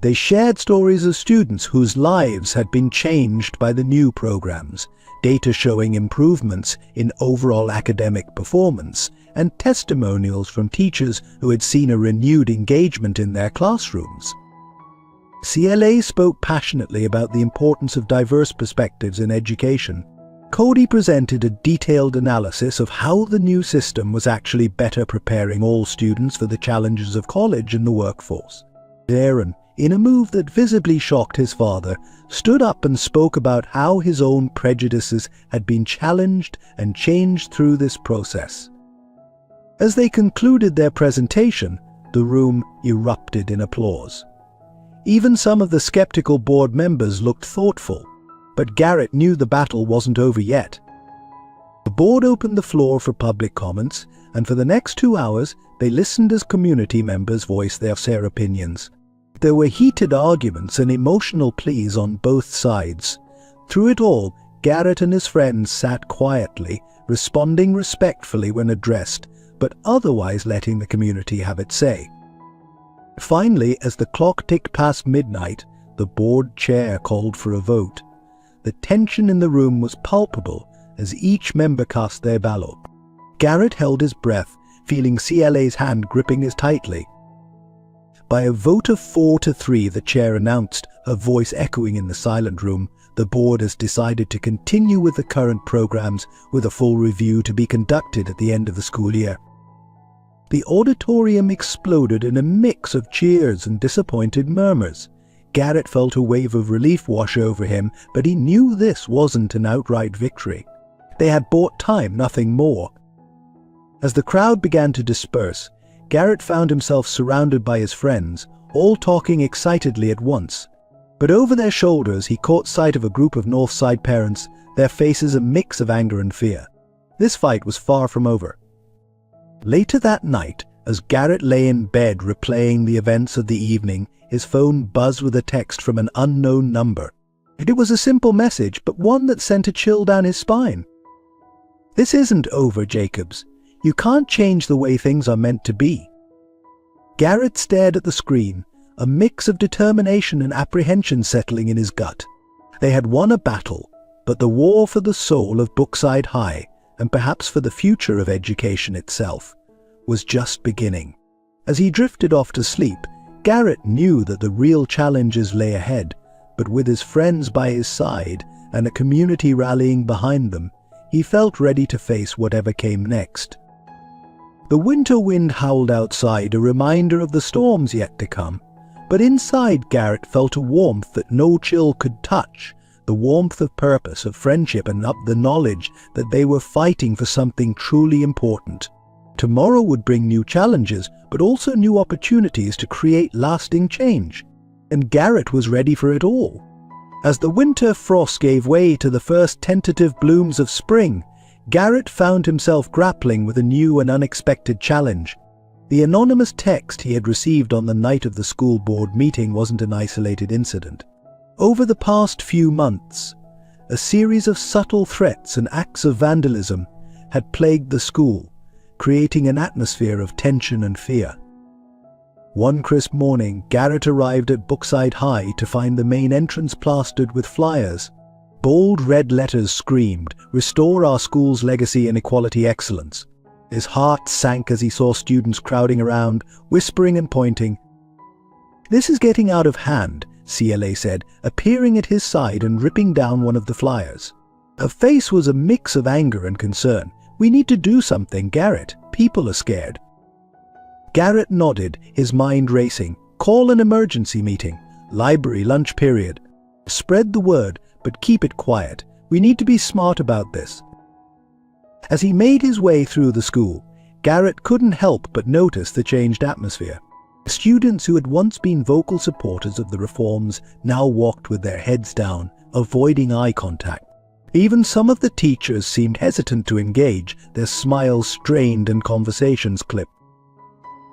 They shared stories of students whose lives had been changed by the new programs, data showing improvements in overall academic performance, and testimonials from teachers who had seen a renewed engagement in their classrooms. CLA spoke passionately about the importance of diverse perspectives in education. Cody presented a detailed analysis of how the new system was actually better preparing all students for the challenges of college and the workforce. Aaron, in a move that visibly shocked his father, stood up and spoke about how his own prejudices had been challenged and changed through this process. As they concluded their presentation, the room erupted in applause. Even some of the skeptical board members looked thoughtful, but Garrett knew the battle wasn't over yet. The board opened the floor for public comments, and for the next 2 hours, they listened as community members voiced their opinions. There were heated arguments and emotional pleas on both sides. Through it all, Garrett and his friends sat quietly, responding respectfully when addressed, but otherwise letting the community have its say. Finally, as the clock ticked past midnight, the board chair called for a vote. The tension in the room was palpable as each member cast their ballot. Garrett held his breath, feeling CLA's hand gripping as tightly. By a vote of 4-3, the chair announced, her voice echoing in the silent room, the board has decided to continue with the current programs, with a full review to be conducted at the end of the school year. The auditorium exploded in a mix of cheers and disappointed murmurs. Garrett felt a wave of relief wash over him, but he knew this wasn't an outright victory. They had bought time, nothing more. As the crowd began to disperse, Garrett found himself surrounded by his friends, all talking excitedly at once. But over their shoulders he caught sight of a group of Northside parents, their faces a mix of anger and fear. This fight was far from over. Later that night, as Garrett lay in bed replaying the events of the evening, his phone buzzed with a text from an unknown number. It was a simple message, but one that sent a chill down his spine. "This isn't over, Jacobs. You can't change the way things are meant to be." Garrett stared at the screen, a mix of determination and apprehension settling in his gut. They had won a battle, but the war for the soul of Brookside High, and perhaps for the future of education itself, was just beginning. As he drifted off to sleep, Garrett knew that the real challenges lay ahead, but with his friends by his side and a community rallying behind them, he felt ready to face whatever came next. The winter wind howled outside, a reminder of the storms yet to come, but inside Garrett felt a warmth that no chill could touch, the warmth of purpose, of friendship, and of the knowledge that they were fighting for something truly important. Tomorrow would bring new challenges, but also new opportunities to create lasting change. And Garrett was ready for it all. As the winter frost gave way to the first tentative blooms of spring, Garrett found himself grappling with a new and unexpected challenge. The anonymous text he had received on the night of the school board meeting wasn't an isolated incident. Over the past few months, a series of subtle threats and acts of vandalism had plagued the school, creating an atmosphere of tension and fear. One crisp morning, Garrett arrived at Brookside High to find the main entrance plastered with flyers. Bold red letters screamed, "Restore our school's legacy and equality excellence." His heart sank as he saw students crowding around, whispering and pointing. "This is getting out of hand," CLA said, appearing at his side and ripping down one of the flyers. Her face was a mix of anger and concern. "We need to do something, Garrett. People are scared." Garrett nodded, his mind racing. "Call an emergency meeting. Library lunch period. Spread the word, but keep it quiet. We need to be smart about this." As he made his way through the school, Garrett couldn't help but notice the changed atmosphere. Students who had once been vocal supporters of the reforms now walked with their heads down, avoiding eye contact. Even some of the teachers seemed hesitant to engage, their smiles strained and conversations clipped.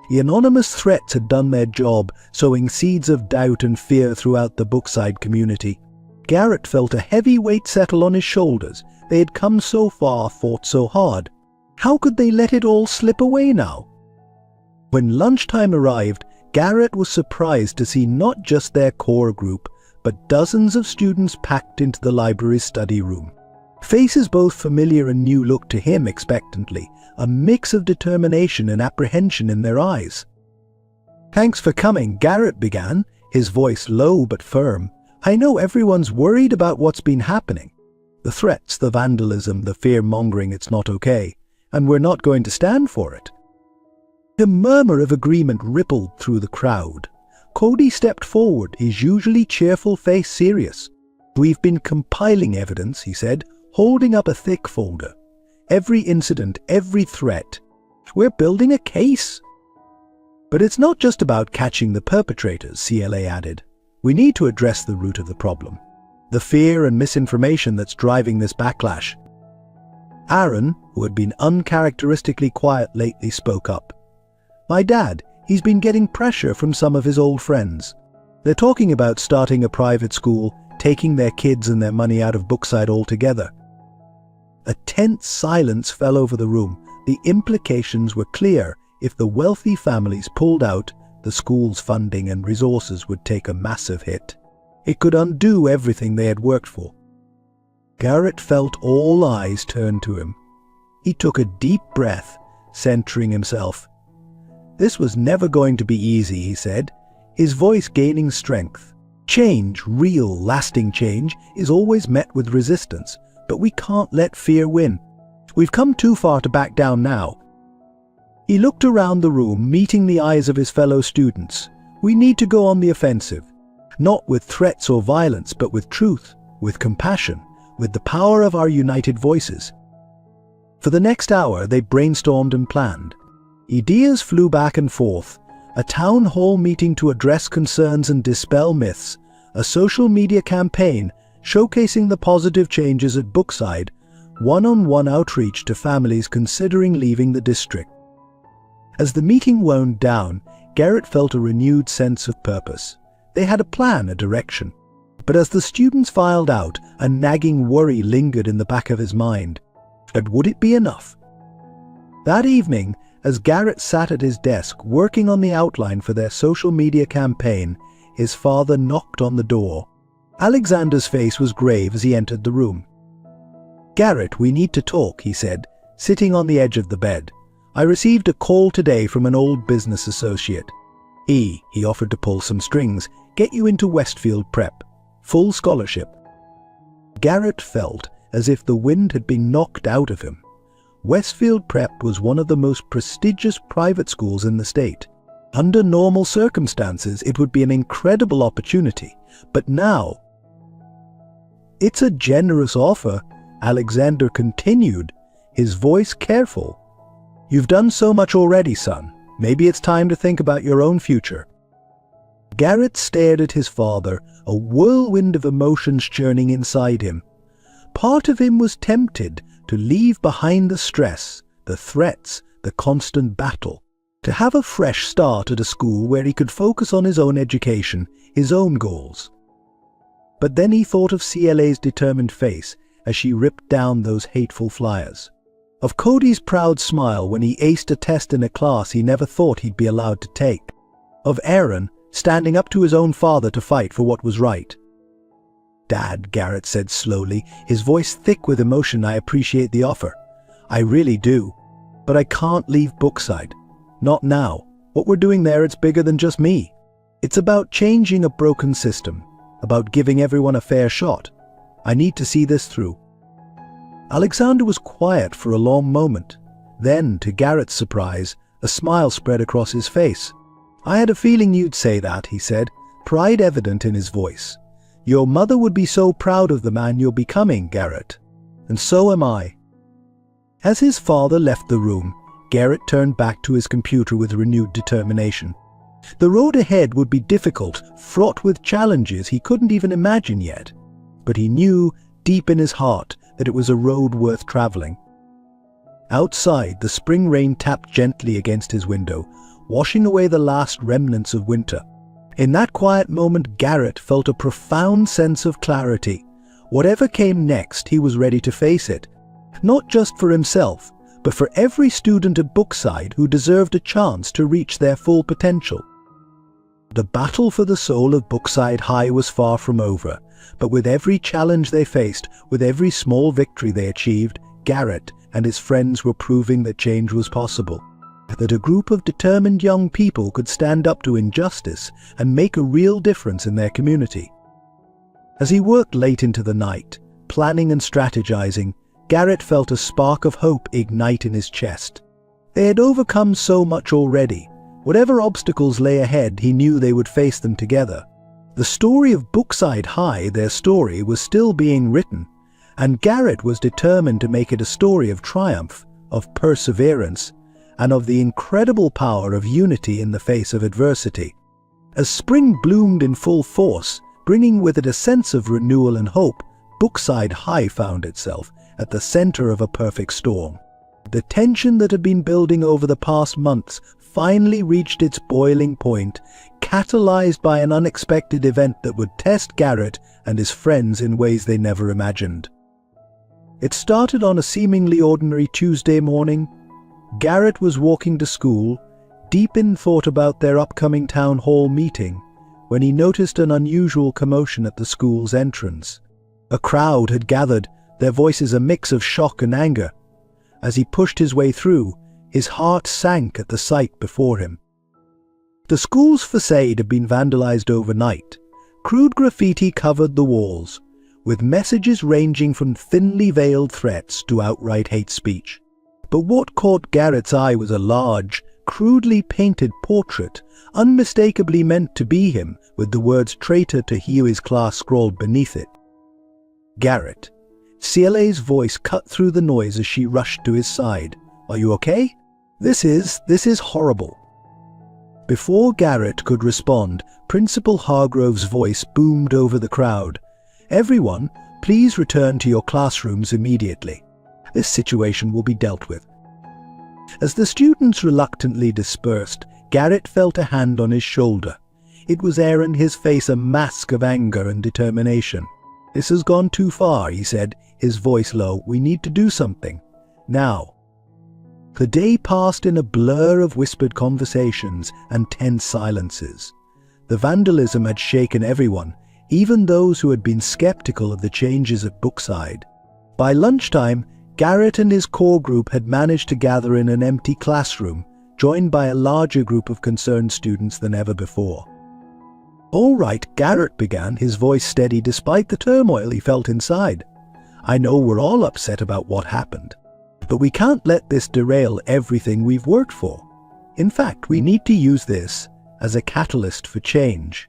The anonymous threats had done their job, sowing seeds of doubt and fear throughout the Brookside community. Garrett felt a heavy weight settle on his shoulders. They had come so far, fought so hard. How could they let it all slip away now? When lunchtime arrived, Garrett was surprised to see not just their core group, but dozens of students packed into the library's study room. Faces both familiar and new looked to him expectantly, a mix of determination and apprehension in their eyes. "Thanks for coming," Garrett began, his voice low but firm. "I know everyone's worried about what's been happening. The threats, the vandalism, the fear-mongering, it's not okay, and we're not going to stand for it." A murmur of agreement rippled through the crowd. Cody stepped forward, his usually cheerful face serious. "We've been compiling evidence," he said, holding up a thick folder. "Every incident, every threat. We're building a case." "But it's not just about catching the perpetrators," CLA added. "We need to address the root of the problem. The fear and misinformation that's driving this backlash." Aaron, who had been uncharacteristically quiet lately, spoke up. "My dad, he's been getting pressure from some of his old friends. They're talking about starting a private school, taking their kids and their money out of Brookside altogether." A tense silence fell over the room. The implications were clear. If the wealthy families pulled out, the school's funding and resources would take a massive hit. It could undo everything they had worked for. Garrett felt all eyes turn to him. He took a deep breath, centering himself. "This was never going to be easy," he said, his voice gaining strength. "Change, real, lasting change, is always met with resistance, but we can't let fear win. We've come too far to back down now." He looked around the room, meeting the eyes of his fellow students. "We need to go on the offensive, not with threats or violence, but with truth, with compassion, with the power of our united voices." For the next hour, they brainstormed and planned. Ideas flew back and forth. A town hall meeting to address concerns and dispel myths. A social media campaign showcasing the positive changes at Brookside. One-on-one outreach to families considering leaving the district. As the meeting wound down, Garrett felt a renewed sense of purpose. They had a plan, a direction. But as the students filed out, a nagging worry lingered in the back of his mind. And would it be enough? That evening, as Garrett sat at his desk working on the outline for their social media campaign, his father knocked on the door. Alexander's face was grave as he entered the room. "Garrett, we need to talk," he said, sitting on the edge of the bed. "I received a call today from an old business associate. He offered to pull some strings, get you into Westfield Prep. Full scholarship." Garrett felt as if the wind had been knocked out of him. Westfield Prep was one of the most prestigious private schools in the state. Under normal circumstances, it would be an incredible opportunity. But now, "It's a generous offer," Alexander continued, his voice careful. "You've done so much already, son. Maybe it's time to think about your own future." Garrett stared at his father, a whirlwind of emotions churning inside him. Part of him was tempted to leave behind the stress, the threats, the constant battle, to have a fresh start at a school where he could focus on his own education, his own goals. But then he thought of CLA's determined face as she ripped down those hateful flyers. Of Cody's proud smile when he aced a test in a class he never thought he'd be allowed to take. Of Aaron standing up to his own father to fight for what was right. "Dad," Garrett said slowly, his voice thick with emotion, "I appreciate the offer. I really do. But I can't leave Brookside. Not now. What we're doing there, it's bigger than just me. It's about changing a broken system, about giving everyone a fair shot. I need to see this through." Alexander was quiet for a long moment. Then, to Garrett's surprise, a smile spread across his face. "I had a feeling you'd say that," he said, pride evident in his voice. "Your mother would be so proud of the man you're becoming, Garrett. And so am I." As his father left the room, Garrett turned back to his computer with renewed determination. The road ahead would be difficult, fraught with challenges he couldn't even imagine yet. But he knew, deep in his heart, that it was a road worth traveling. Outside, the spring rain tapped gently against his window, washing away the last remnants of winter. In that quiet moment, Garrett felt a profound sense of clarity. Whatever came next, he was ready to face it. Not just for himself, but for every student at Brookside who deserved a chance to reach their full potential. The battle for the soul of Brookside High was far from over, but with every challenge they faced, with every small victory they achieved, Garrett and his friends were proving that change was possible. That a group of determined young people could stand up to injustice and make a real difference in their community. As he worked late into the night, planning and strategizing, Garrett felt a spark of hope ignite in his chest. They had overcome so much already. Whatever obstacles lay ahead, he knew they would face them together. The story of Brookside High, their story, was still being written, and Garrett was determined to make it a story of triumph, of perseverance, and of the incredible power of unity in the face of adversity. As spring bloomed in full force, bringing with it a sense of renewal and hope, Brookside High found itself at the center of a perfect storm. The tension that had been building over the past months finally reached its boiling point, catalyzed by an unexpected event that would test Garrett and his friends in ways they never imagined. It started on a seemingly ordinary Tuesday morning. Garrett was walking to school, deep in thought about their upcoming town hall meeting, when he noticed an unusual commotion at the school's entrance. A crowd had gathered, their voices a mix of shock and anger. As he pushed his way through, his heart sank at the sight before him. The school's facade had been vandalized overnight. Crude graffiti covered the walls, with messages ranging from thinly veiled threats to outright hate speech. But what caught Garrett's eye was a large, crudely painted portrait, unmistakably meant to be him, with the words "traitor to Huey's class" scrawled beneath it. Garrett, CLA's voice cut through the noise as she rushed to his side. "Are you okay? This is horrible." Before Garrett could respond, Principal Hargrove's voice boomed over the crowd. "Everyone, please return to your classrooms immediately. This situation will be dealt with." As the students reluctantly dispersed, Garrett felt a hand on his shoulder. It was Aaron, his face a mask of anger and determination. "This has gone too far," he said, his voice low. "We need to do something. Now." The day passed in a blur of whispered conversations and tense silences. The vandalism had shaken everyone, even those who had been skeptical of the changes at Brookside. By lunchtime, Garrett and his core group had managed to gather in an empty classroom, joined by a larger group of concerned students than ever before. "All right," Garrett began, his voice steady despite the turmoil he felt inside. "I know we're all upset about what happened, but we can't let this derail everything we've worked for. In fact, we need to use this as a catalyst for change."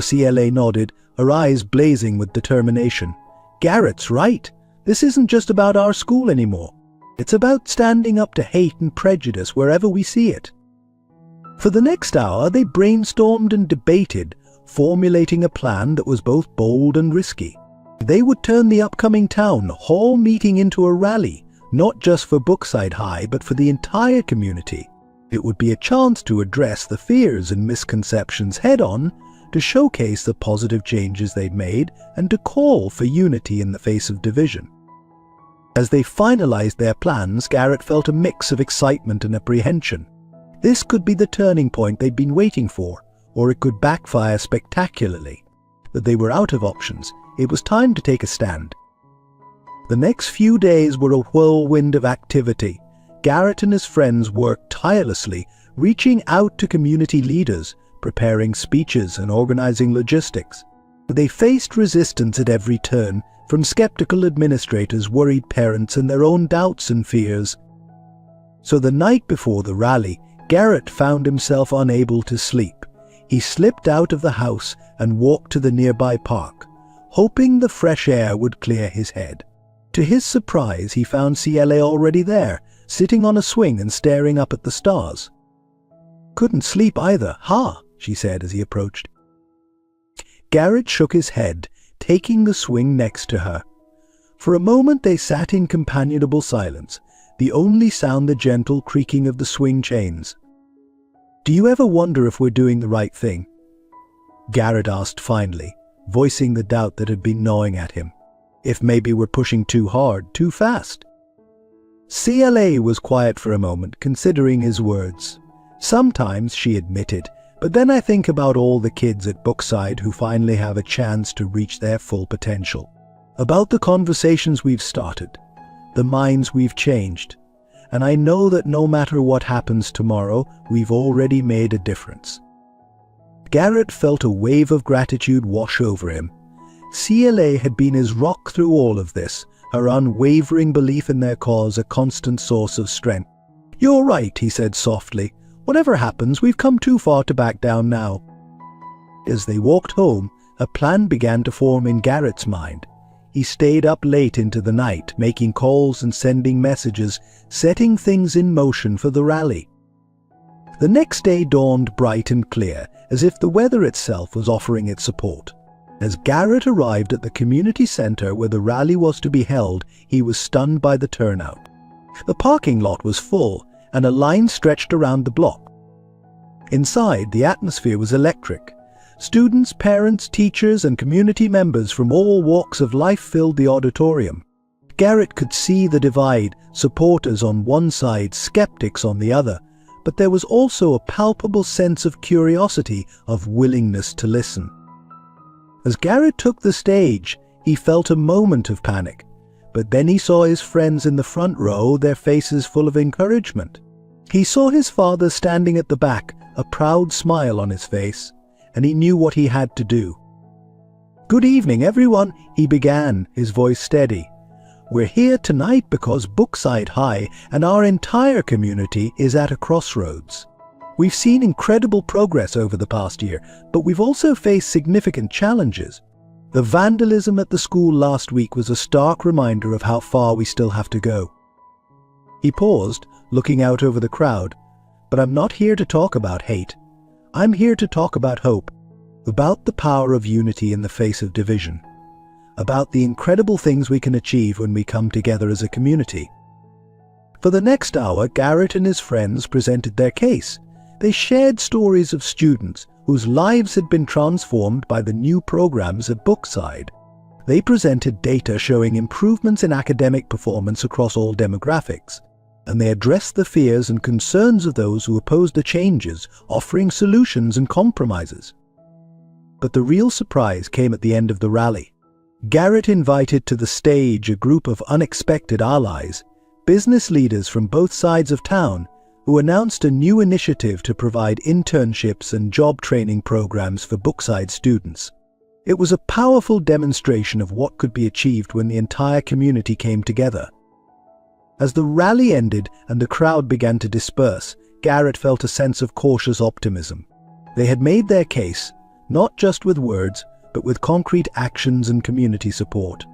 CLA nodded, her eyes blazing with determination. "Garrett's right. This isn't just about our school anymore. It's about standing up to hate and prejudice wherever we see it." For the next hour, they brainstormed and debated, formulating a plan that was both bold and risky. They would turn the upcoming town hall meeting into a rally, not just for Brookside High, but for the entire community. It would be a chance to address the fears and misconceptions head-on, to showcase the positive changes they'd made, and to call for unity in the face of division. As they finalized their plans, Garrett felt a mix of excitement and apprehension. This could be the turning point they'd been waiting for, or it could backfire spectacularly. But they were out of options. It was time to take a stand. The next few days were a whirlwind of activity. Garrett and his friends worked tirelessly, reaching out to community leaders, preparing speeches and organizing logistics. They faced resistance at every turn, from skeptical administrators, worried parents, and their own doubts and fears. So the night before the rally, Garrett found himself unable to sleep. He slipped out of the house and walked to the nearby park, hoping the fresh air would clear his head. To his surprise, he found CLA already there, sitting on a swing and staring up at the stars. "Couldn't sleep either, huh?" she said as he approached. Garrett shook his head, taking the swing next to her. For a moment they sat in companionable silence, the only sound the gentle creaking of the swing chains. "Do you ever wonder if we're doing the right thing?" Garrett asked finally, voicing the doubt that had been gnawing at him. "If maybe we're pushing too hard, too fast?" CLA was quiet for a moment, considering his words. "Sometimes," she admitted, "but then I think about all the kids at Brookside who finally have a chance to reach their full potential. About the conversations we've started, the minds we've changed. And I know that no matter what happens tomorrow, we've already made a difference." Garrett felt a wave of gratitude wash over him. CLA had been his rock through all of this, her unwavering belief in their cause a constant source of strength. "You're right," he said softly. "Whatever happens, we've come too far to back down now." As they walked home, a plan began to form in Garrett's mind. He stayed up late into the night, making calls and sending messages, setting things in motion for the rally. The next day dawned bright and clear, as if the weather itself was offering its support. As Garrett arrived at the community center where the rally was to be held, he was stunned by the turnout. The parking lot was full, and a line stretched around the block. Inside, the atmosphere was electric. Students, parents, teachers, and community members from all walks of life filled the auditorium. Garrett could see the divide, supporters on one side, skeptics on the other, but there was also a palpable sense of curiosity, of willingness to listen. As Garrett took the stage, he felt a moment of panic, but then he saw his friends in the front row, their faces full of encouragement. He saw his father standing at the back, a proud smile on his face, and he knew what he had to do. "Good evening, everyone," he began, his voice steady. "We're here tonight because Brookside High and our entire community is at a crossroads. We've seen incredible progress over the past year, but we've also faced significant challenges. The vandalism at the school last week was a stark reminder of how far we still have to go." He paused, looking out over the crowd. "But I'm not here to talk about hate. I'm here to talk about hope, about the power of unity in the face of division, about the incredible things we can achieve when we come together as a community." For the next hour, Garrett and his friends presented their case. They shared stories of students whose lives had been transformed by the new programs at Brookside. They presented data showing improvements in academic performance across all demographics, and they addressed the fears and concerns of those who opposed the changes, offering solutions and compromises. But the real surprise came at the end of the rally. Garrett invited to the stage a group of unexpected allies, business leaders from both sides of town, who announced a new initiative to provide internships and job training programs for Brookside students. It was a powerful demonstration of what could be achieved when the entire community came together. As the rally ended and the crowd began to disperse, Garrett felt a sense of cautious optimism. They had made their case, not just with words, but with concrete actions and community support.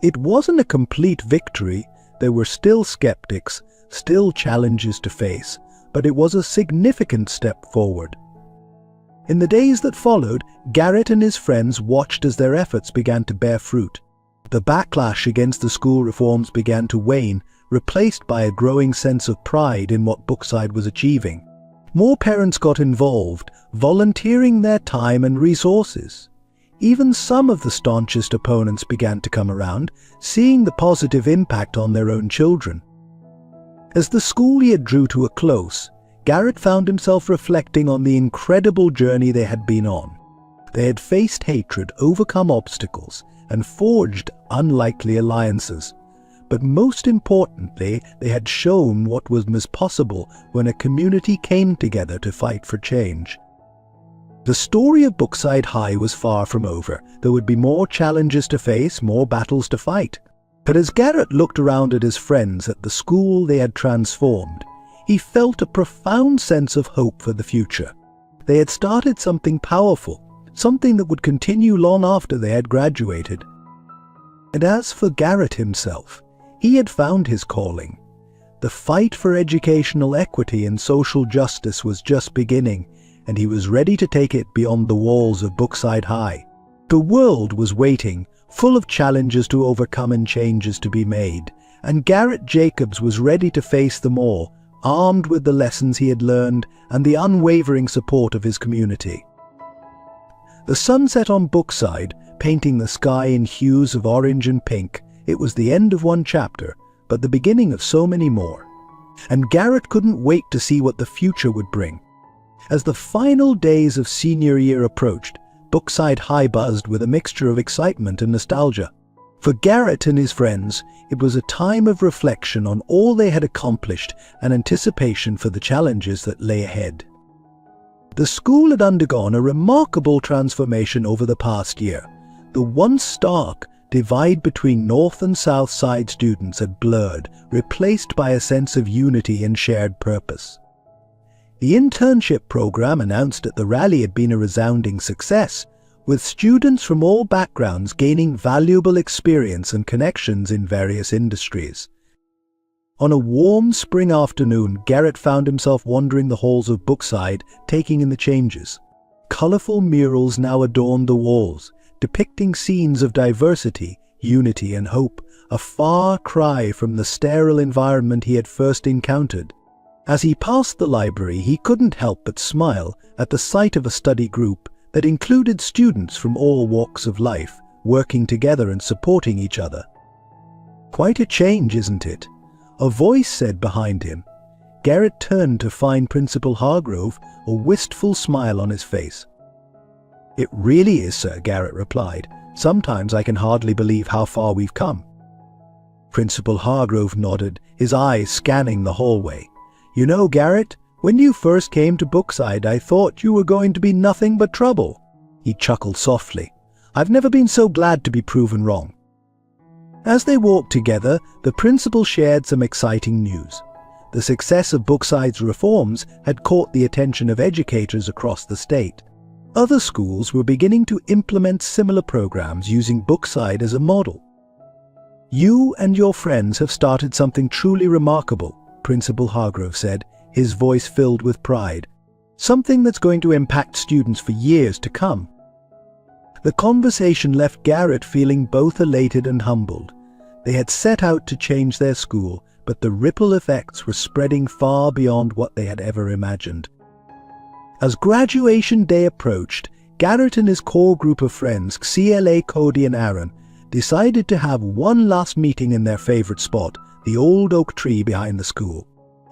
It wasn't a complete victory. There were still skeptics, still challenges to face, but it was a significant step forward. In the days that followed, Garrett and his friends watched as their efforts began to bear fruit. The backlash against the school reforms began to wane, replaced by a growing sense of pride in what Brookside was achieving. More parents got involved, volunteering their time and resources. Even some of the staunchest opponents began to come around, seeing the positive impact on their own children. As the school year drew to a close, Garrett found himself reflecting on the incredible journey they had been on. They had faced hatred, overcome obstacles, and forged unlikely alliances. But most importantly, they had shown what was possible when a community came together to fight for change. The story of Brookside High was far from over. There would be more challenges to face, more battles to fight. But as Garrett looked around at his friends at the school they had transformed, he felt a profound sense of hope for the future. They had started something powerful, something that would continue long after they had graduated. And as for Garrett himself, he had found his calling. The fight for educational equity and social justice was just beginning, and he was ready to take it beyond the walls of Brookside High. The world was waiting, full of challenges to overcome and changes to be made, and Garrett Jacobs was ready to face them all, armed with the lessons he had learned and the unwavering support of his community. The sun set on Brookside, painting the sky in hues of orange and pink. It was the end of one chapter, but the beginning of so many more. And Garrett couldn't wait to see what the future would bring. As the final days of senior year approached, Brookside High buzzed with a mixture of excitement and nostalgia. For Garrett and his friends, it was a time of reflection on all they had accomplished and anticipation for the challenges that lay ahead. The school had undergone a remarkable transformation over the past year. The once stark divide between North and South Side students had blurred, replaced by a sense of unity and shared purpose. The internship program announced at the rally had been a resounding success, with students from all backgrounds gaining valuable experience and connections in various industries. On a warm spring afternoon, Garrett found himself wandering the halls of Brookside, taking in the changes. Colorful murals now adorned the walls, depicting scenes of diversity, unity, and hope, a far cry from the sterile environment he had first encountered. As he passed the library, he couldn't help but smile at the sight of a study group that included students from all walks of life, working together and supporting each other. "Quite a change, isn't it?" a voice said behind him. Garrett turned to find Principal Hargrove, a wistful smile on his face. "It really is, sir," Garrett replied. "Sometimes I can hardly believe how far we've come." Principal Hargrove nodded, his eyes scanning the hallway. "You know, Garrett, when you first came to Brookside, I thought you were going to be nothing but trouble." He chuckled softly. "I've never been so glad to be proven wrong." As they walked together, the principal shared some exciting news. The success of Brookside's reforms had caught the attention of educators across the state. Other schools were beginning to implement similar programs using Brookside as a model. "You and your friends have started something truly remarkable," Principal Hargrove said, his voice filled with pride. "Something that's going to impact students for years to come." The conversation left Garrett feeling both elated and humbled. They had set out to change their school, but the ripple effects were spreading far beyond what they had ever imagined. As graduation day approached, Garrett and his core group of friends, CLA, Cody and Aaron, decided to have one last meeting in their favorite spot, the old oak tree behind the school.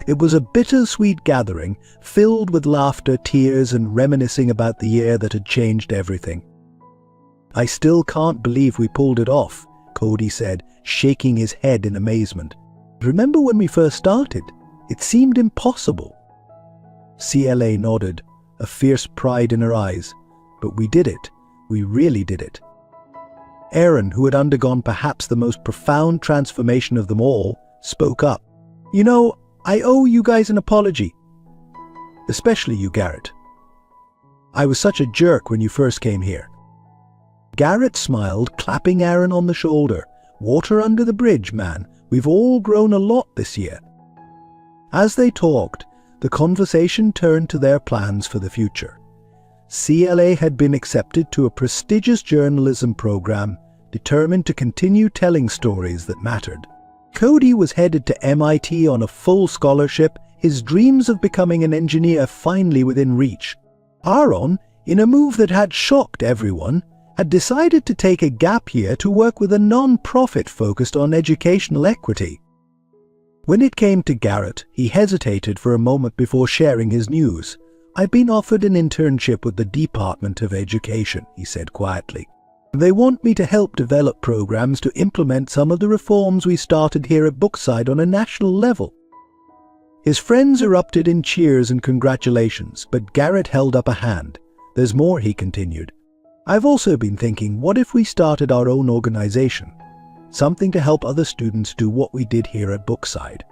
It was a bittersweet gathering, filled with laughter, tears, and reminiscing about the year that had changed everything. "I still can't believe we pulled it off," Cody said, shaking his head in amazement. "Remember when we first started? It seemed impossible." CLA nodded, a fierce pride in her eyes. "But we did it. We really did it." Aaron, who had undergone perhaps the most profound transformation of them all, spoke up. "You know, I owe you guys an apology. Especially you, Garrett. I was such a jerk when you first came here." Garrett smiled, clapping Aaron on the shoulder. "Water under the bridge, man. We've all grown a lot this year." As they talked, the conversation turned to their plans for the future. CLA had been accepted to a prestigious journalism program, determined to continue telling stories that mattered. Cody was headed to MIT on a full scholarship, his dreams of becoming an engineer finally within reach. Aaron, in a move that had shocked everyone, had decided to take a gap year to work with a non-profit focused on educational equity. When it came to Garrett, he hesitated for a moment before sharing his news. "I've been offered an internship with the Department of Education," he said quietly. "They want me to help develop programs to implement some of the reforms we started here at Brookside on a national level." His friends erupted in cheers and congratulations, but Garrett held up a hand. "There's more," he continued. "I've also been thinking, what if we started our own organization? Something to help other students do what we did here at Brookside."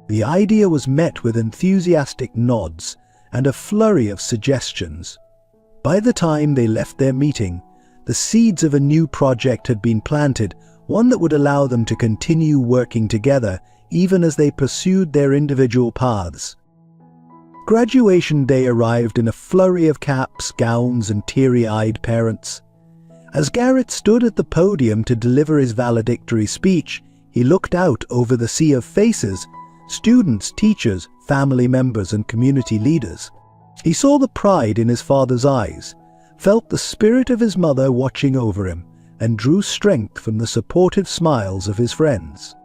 The idea was met with enthusiastic nods and a flurry of suggestions. By the time they left their meeting, the seeds of a new project had been planted, one that would allow them to continue working together even as they pursued their individual paths. Graduation day arrived in a flurry of caps, gowns, and teary-eyed parents. As Garrett stood at the podium to deliver his valedictory speech, he looked out over the sea of faces, students, teachers, family members, and community leaders. He saw the pride in his father's eyes, felt the spirit of his mother watching over him, and drew strength from the supportive smiles of his friends.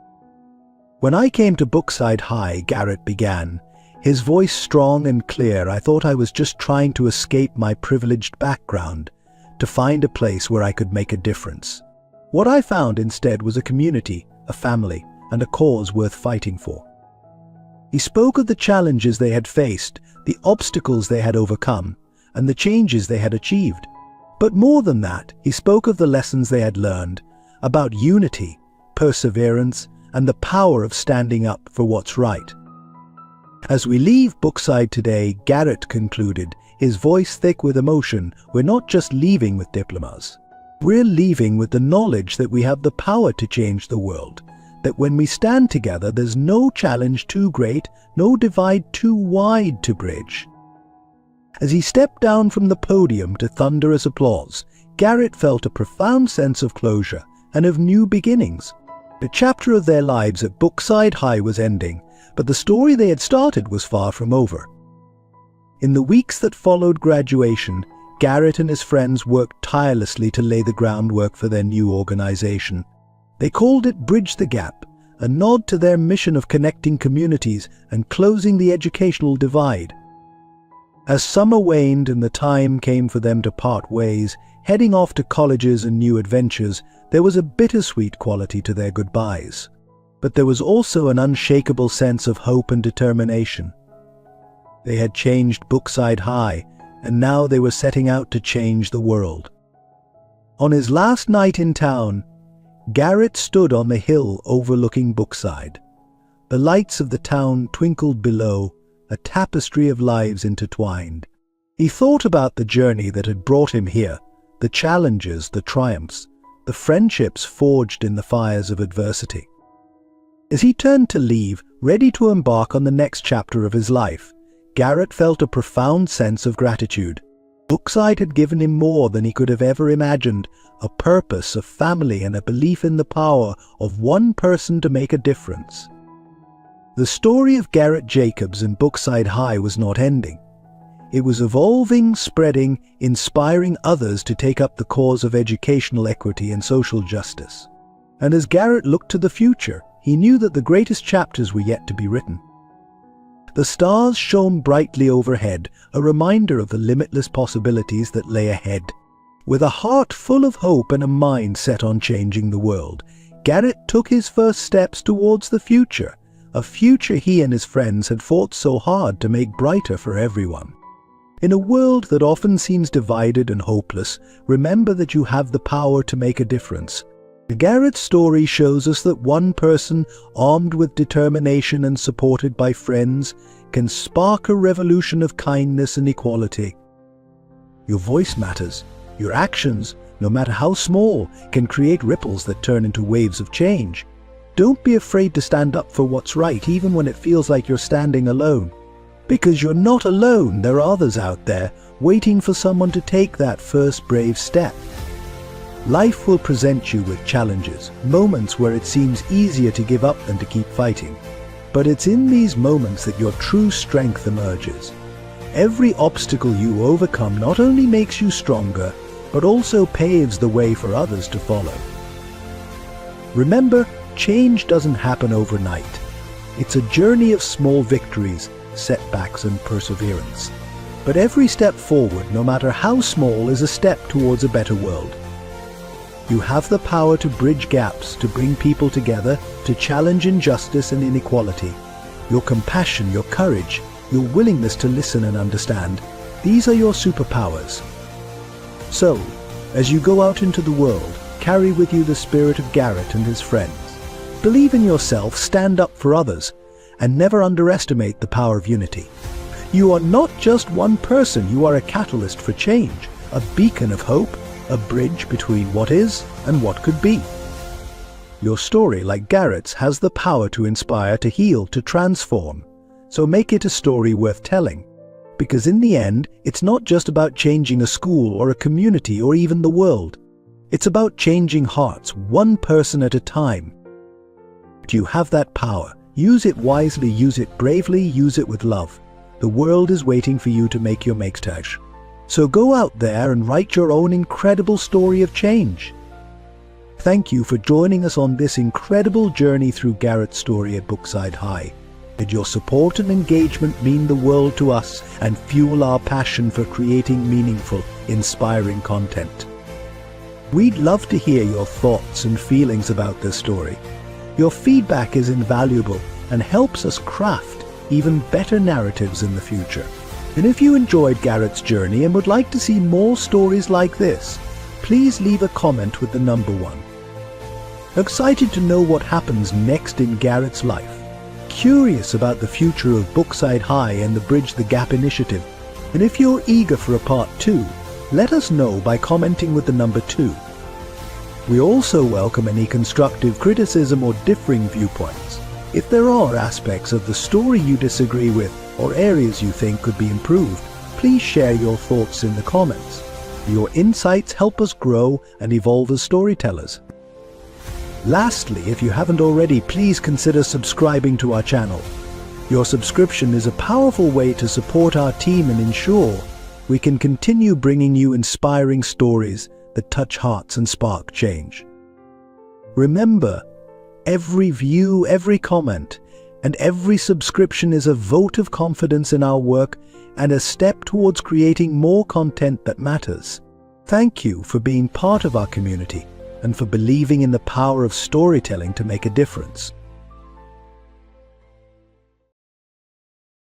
"When I came to Brookside High," Garrett began, his voice strong and clear, "I thought I was just trying to escape my privileged background, to find a place where I could make a difference. What I found instead was a community, a family, and a cause worth fighting for." He spoke of the challenges they had faced, the obstacles they had overcome, and the changes they had achieved. But more than that, he spoke of the lessons they had learned, about unity, perseverance, and the power of standing up for what's right. "As we leave Brookside today," Garrett concluded, his voice thick with emotion, "we're not just leaving with diplomas. We're leaving with the knowledge that we have the power to change the world, that when we stand together, there's no challenge too great, no divide too wide to bridge." As he stepped down from the podium to thunderous applause, Garrett felt a profound sense of closure and of new beginnings. A chapter of their lives at Brookside High was ending, but the story they had started was far from over. In the weeks that followed graduation, Garrett and his friends worked tirelessly to lay the groundwork for their new organization. They called it Bridge the Gap, a nod to their mission of connecting communities and closing the educational divide. As summer waned and the time came for them to part ways, heading off to colleges and new adventures, there was a bittersweet quality to their goodbyes. But there was also an unshakable sense of hope and determination. They had changed Brookside High, and now they were setting out to change the world. On his last night in town, Garrett stood on the hill overlooking Brookside. The lights of the town twinkled below, a tapestry of lives intertwined. He thought about the journey that had brought him here, the challenges, the triumphs, the friendships forged in the fires of adversity. As he turned to leave, ready to embark on the next chapter of his life, Garrett felt a profound sense of gratitude. Brookside had given him more than he could have ever imagined, a purpose, a family, and a belief in the power of one person to make a difference. The story of Garrett Jacobs in Brookside High was not ending. It was evolving, spreading, inspiring others to take up the cause of educational equity and social justice. And as Garrett looked to the future, he knew that the greatest chapters were yet to be written. The stars shone brightly overhead, a reminder of the limitless possibilities that lay ahead. With a heart full of hope and a mind set on changing the world, Garrett took his first steps towards the future, a future he and his friends had fought so hard to make brighter for everyone. In a world that often seems divided and hopeless, remember that you have the power to make a difference. Garrett's story shows us that one person, armed with determination and supported by friends, can spark a revolution of kindness and equality. Your voice matters. Your actions, no matter how small, can create ripples that turn into waves of change. Don't be afraid to stand up for what's right, even when it feels like you're standing alone. Because you're not alone, there are others out there, waiting for someone to take that first brave step. Life will present you with challenges, moments where it seems easier to give up than to keep fighting. But it's in these moments that your true strength emerges. Every obstacle you overcome not only makes you stronger, but also paves the way for others to follow. Remember, change doesn't happen overnight. It's a journey of small victories, setbacks, and perseverance. But every step forward, no matter how small, is a step towards a better world. You have the power to bridge gaps, to bring people together, to challenge injustice and inequality. Your compassion, your courage, your willingness to listen and understand, these are your superpowers. So, as you go out into the world, carry with you the spirit of Garrett and his friends. Believe in yourself, stand up for others, and never underestimate the power of unity. You are not just one person, you are a catalyst for change, a beacon of hope, a bridge between what is and what could be. Your story, like Garrett's, has the power to inspire, to heal, to transform. So make it a story worth telling. Because in the end, it's not just about changing a school or a community or even the world. It's about changing hearts, one person at a time. You have that power. Use it wisely, use it bravely, use it with love. The world is waiting for you to make your mixtage. So go out there and write your own incredible story of change. Thank you for joining us on this incredible journey through Garrett's story at Brookside High. May your support and engagement mean the world to us and fuel our passion for creating meaningful, inspiring content. We'd love to hear your thoughts and feelings about this story. Your feedback is invaluable and helps us craft even better narratives in the future. And if you enjoyed Garrett's journey and would like to see more stories like this, please leave a comment with the number 1. Excited to know what happens next in Garrett's life? Curious about the future of Brookside High and the Bridge the Gap initiative? And if you're eager for a part 2, let us know by commenting with the number 2. We also welcome any constructive criticism or differing viewpoints. If there are aspects of the story you disagree with or areas you think could be improved, please share your thoughts in the comments. Your insights help us grow and evolve as storytellers. Lastly, if you haven't already, please consider subscribing to our channel. Your subscription is a powerful way to support our team and ensure we can continue bringing you inspiring stories that touch hearts and spark change. Remember, every view, every comment, and every subscription is a vote of confidence in our work and a step towards creating more content that matters. Thank you for being part of our community and for believing in the power of storytelling to make a difference.